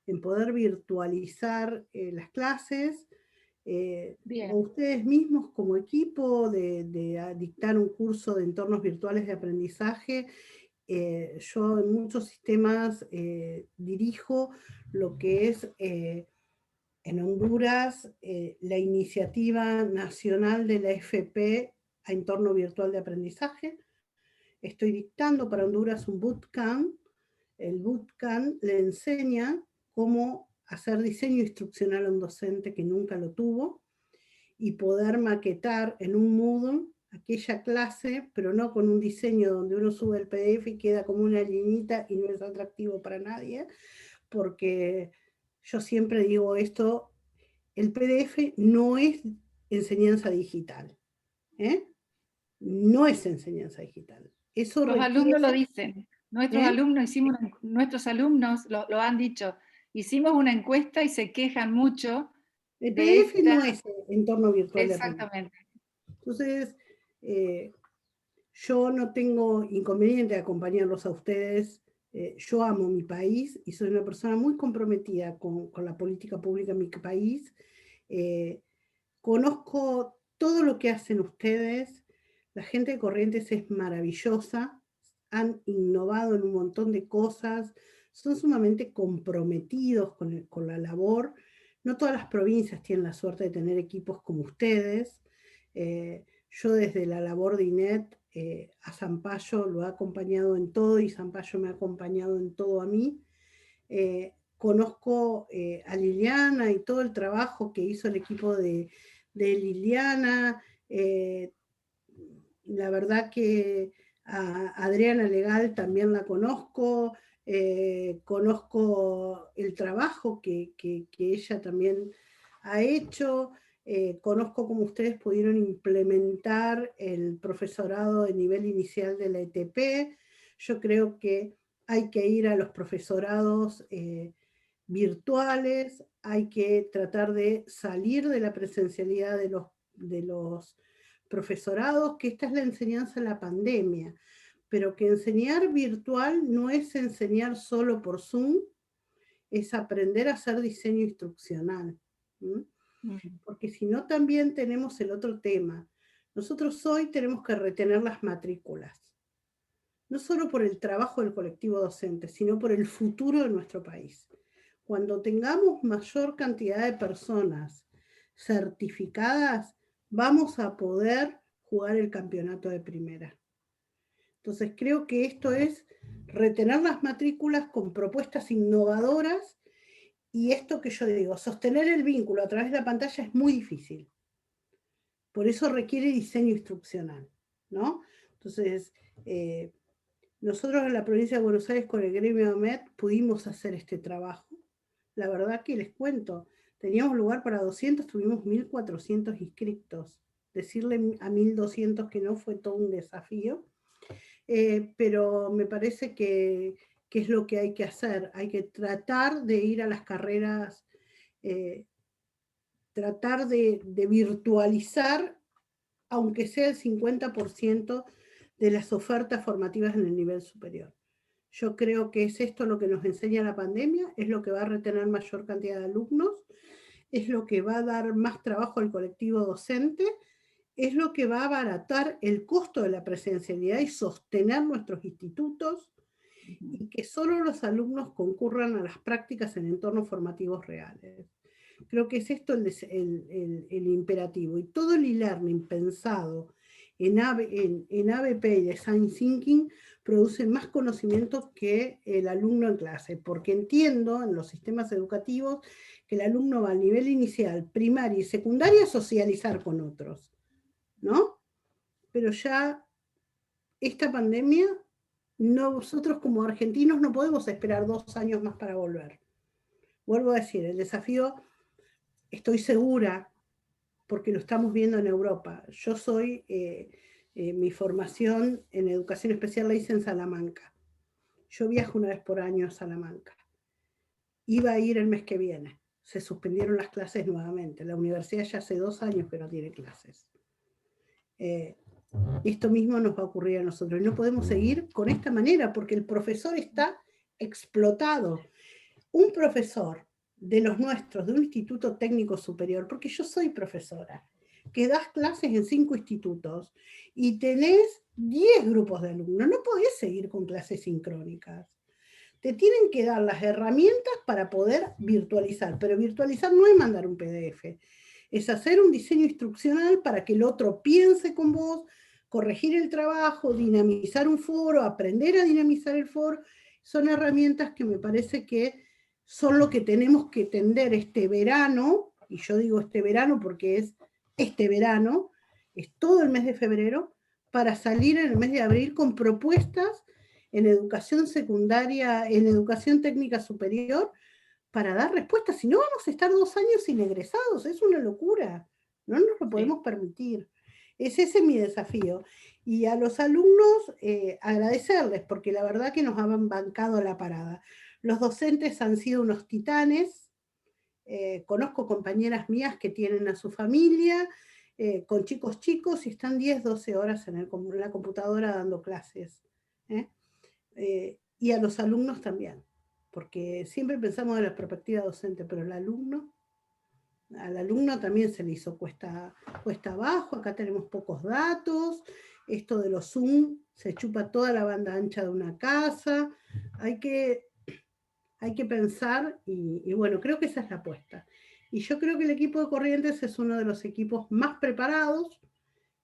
en poder virtualizar las clases, o ustedes mismos como equipo de dictar un curso de entornos virtuales de aprendizaje. Yo en muchos sistemas dirijo lo que es en Honduras la iniciativa nacional de la FP a entorno virtual de aprendizaje. Estoy dictando para Honduras un bootcamp el bootcamp le enseña cómo hacer diseño instruccional a un docente que nunca lo tuvo, y poder maquetar en un Moodle aquella clase, pero no con un diseño donde uno sube el PDF y queda como una liñita y no es atractivo para nadie, porque yo siempre digo esto, el PDF no es enseñanza digital, ¿eh? No es enseñanza digital. Eso Los alumnos lo dicen, nuestros alumnos lo han dicho, hicimos una encuesta y se quejan mucho. El PDF no es entorno virtual. Exactamente. Entonces, yo no tengo inconveniente de acompañarlos a ustedes. Yo amo mi país y soy una persona muy comprometida con la política pública en mi país. Conozco todo lo que hacen ustedes. La gente de Corrientes es maravillosa. Han innovado en un montón de cosas. Son sumamente comprometidos con la labor. No todas las provincias tienen la suerte de tener equipos como ustedes. Yo desde la labor de INET a Zampayo lo he acompañado en todo y Zampayo me ha acompañado en todo a mí. Conozco a Liliana y todo el trabajo que hizo el equipo de Liliana. La verdad que a Adriana Legal también la conozco. Conozco el trabajo que ella también ha hecho. Conozco cómo ustedes pudieron implementar el profesorado de nivel inicial de la ETP. Yo creo que hay que ir a los profesorados virtuales, hay que tratar de salir de la presencialidad de los profesorados, que esta es la enseñanza de la pandemia, pero que enseñar virtual no es enseñar solo por Zoom, es aprender a hacer diseño instruccional. Porque si no también tenemos el otro tema. Nosotros hoy tenemos que retener las matrículas, no solo por el trabajo del colectivo docente, sino por el futuro de nuestro país. Cuando tengamos mayor cantidad de personas certificadas, vamos a poder jugar el campeonato de primera. Entonces creo que esto es retener las matrículas con propuestas innovadoras, y esto que yo digo, sostener el vínculo a través de la pantalla es muy difícil. Por eso requiere diseño instruccional, ¿no? Entonces, nosotros en la provincia de Buenos Aires con el gremio AMET pudimos hacer este trabajo. La verdad que les cuento, teníamos lugar para 200, tuvimos 1.400 inscriptos. Decirle a 1.200 que no fue todo un desafío, pero me parece que es lo que hay que hacer. Hay que tratar de ir a las carreras, tratar de virtualizar, aunque sea el 50% de las ofertas formativas en el nivel superior. Yo creo que es esto lo que nos enseña la pandemia, es lo que va a retener mayor cantidad de alumnos, es lo que va a dar más trabajo al colectivo docente, es lo que va a abaratar el costo de la presencialidad y sostener nuestros institutos, y que solo los alumnos concurran a las prácticas en entornos formativos reales. Creo que es esto el imperativo. Y todo el e-learning pensado en ABP y Design Thinking produce más conocimiento que el alumno en clase, porque entiendo en los sistemas educativos que el alumno va al nivel inicial, primaria y secundaria a socializar con otros, ¿no? Pero ya esta pandemia, nosotros como argentinos no podemos esperar 2 años más para volver. Vuelvo a decir, el desafío, estoy segura, porque lo estamos viendo en Europa. Yo soy, mi formación en educación especial la hice en Salamanca. Yo viajo una vez por año a Salamanca. Iba a ir el mes que viene. Se suspendieron las clases nuevamente. La universidad ya hace 2 años que no tiene clases. Esto mismo nos va a ocurrir a nosotros. No podemos seguir con esta manera porque el profesor está explotado. Un profesor de los nuestros, de un instituto técnico superior, porque yo soy profesora, que das clases en 5 institutos y tenés 10 grupos de alumnos, no podés seguir con clases sincrónicas. Te tienen que dar las herramientas para poder virtualizar, pero virtualizar no es mandar un PDF, es hacer un diseño instruccional para que el otro piense con vos, corregir el trabajo, dinamizar un foro, aprender a dinamizar el foro, son herramientas que me parece que son lo que tenemos que tender este verano, y yo digo este verano porque es este verano, es todo el mes de febrero, para salir en el mes de abril con propuestas en educación secundaria, en educación técnica superior, para dar respuestas. Si no, vamos a estar 2 años sin egresados, es una locura, no nos lo podemos permitir. Ese es mi desafío. Y a los alumnos agradecerles, porque la verdad que nos han bancado la parada. Los docentes han sido unos titanes, conozco compañeras mías que tienen a su familia, con chicos y están 10, 12 horas en la computadora dando clases. Y a los alumnos también, porque siempre pensamos en la perspectiva docente, pero al alumno también se le hizo cuesta abajo. Acá tenemos pocos datos, esto de los Zoom se chupa toda la banda ancha de una casa, hay que pensar, y bueno, creo que esa es la apuesta. Y yo creo que el equipo de Corrientes es uno de los equipos más preparados,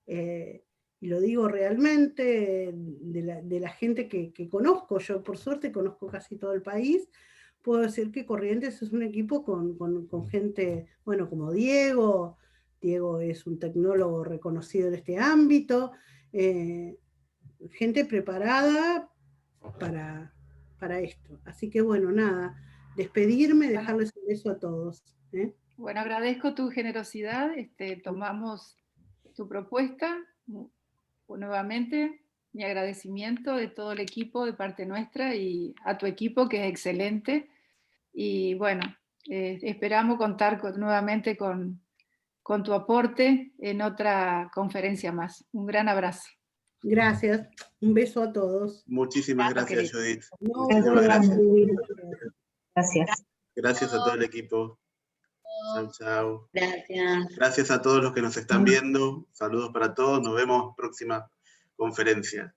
y lo digo realmente, de la gente que conozco. Yo por suerte conozco casi todo el país. Puedo decir que Corrientes es un equipo con gente, bueno, como Diego es un tecnólogo reconocido en este ámbito, gente preparada para esto. Así que bueno, nada, despedirme, dejarles un beso a todos. Bueno, agradezco tu generosidad, tomamos tu propuesta, nuevamente mi agradecimiento de todo el equipo de parte nuestra y a tu equipo que es excelente, y bueno, esperamos contar nuevamente con tu aporte en otra conferencia más. Un gran abrazo. Gracias, un beso a todos. Muchísimas gracias, Judith. No, Muchísimas gracias. Gracias. Gracias a todo el equipo. Chao, chao. Gracias. Gracias a todos los que nos están viendo. Saludos para todos. Nos vemos próxima conferencia.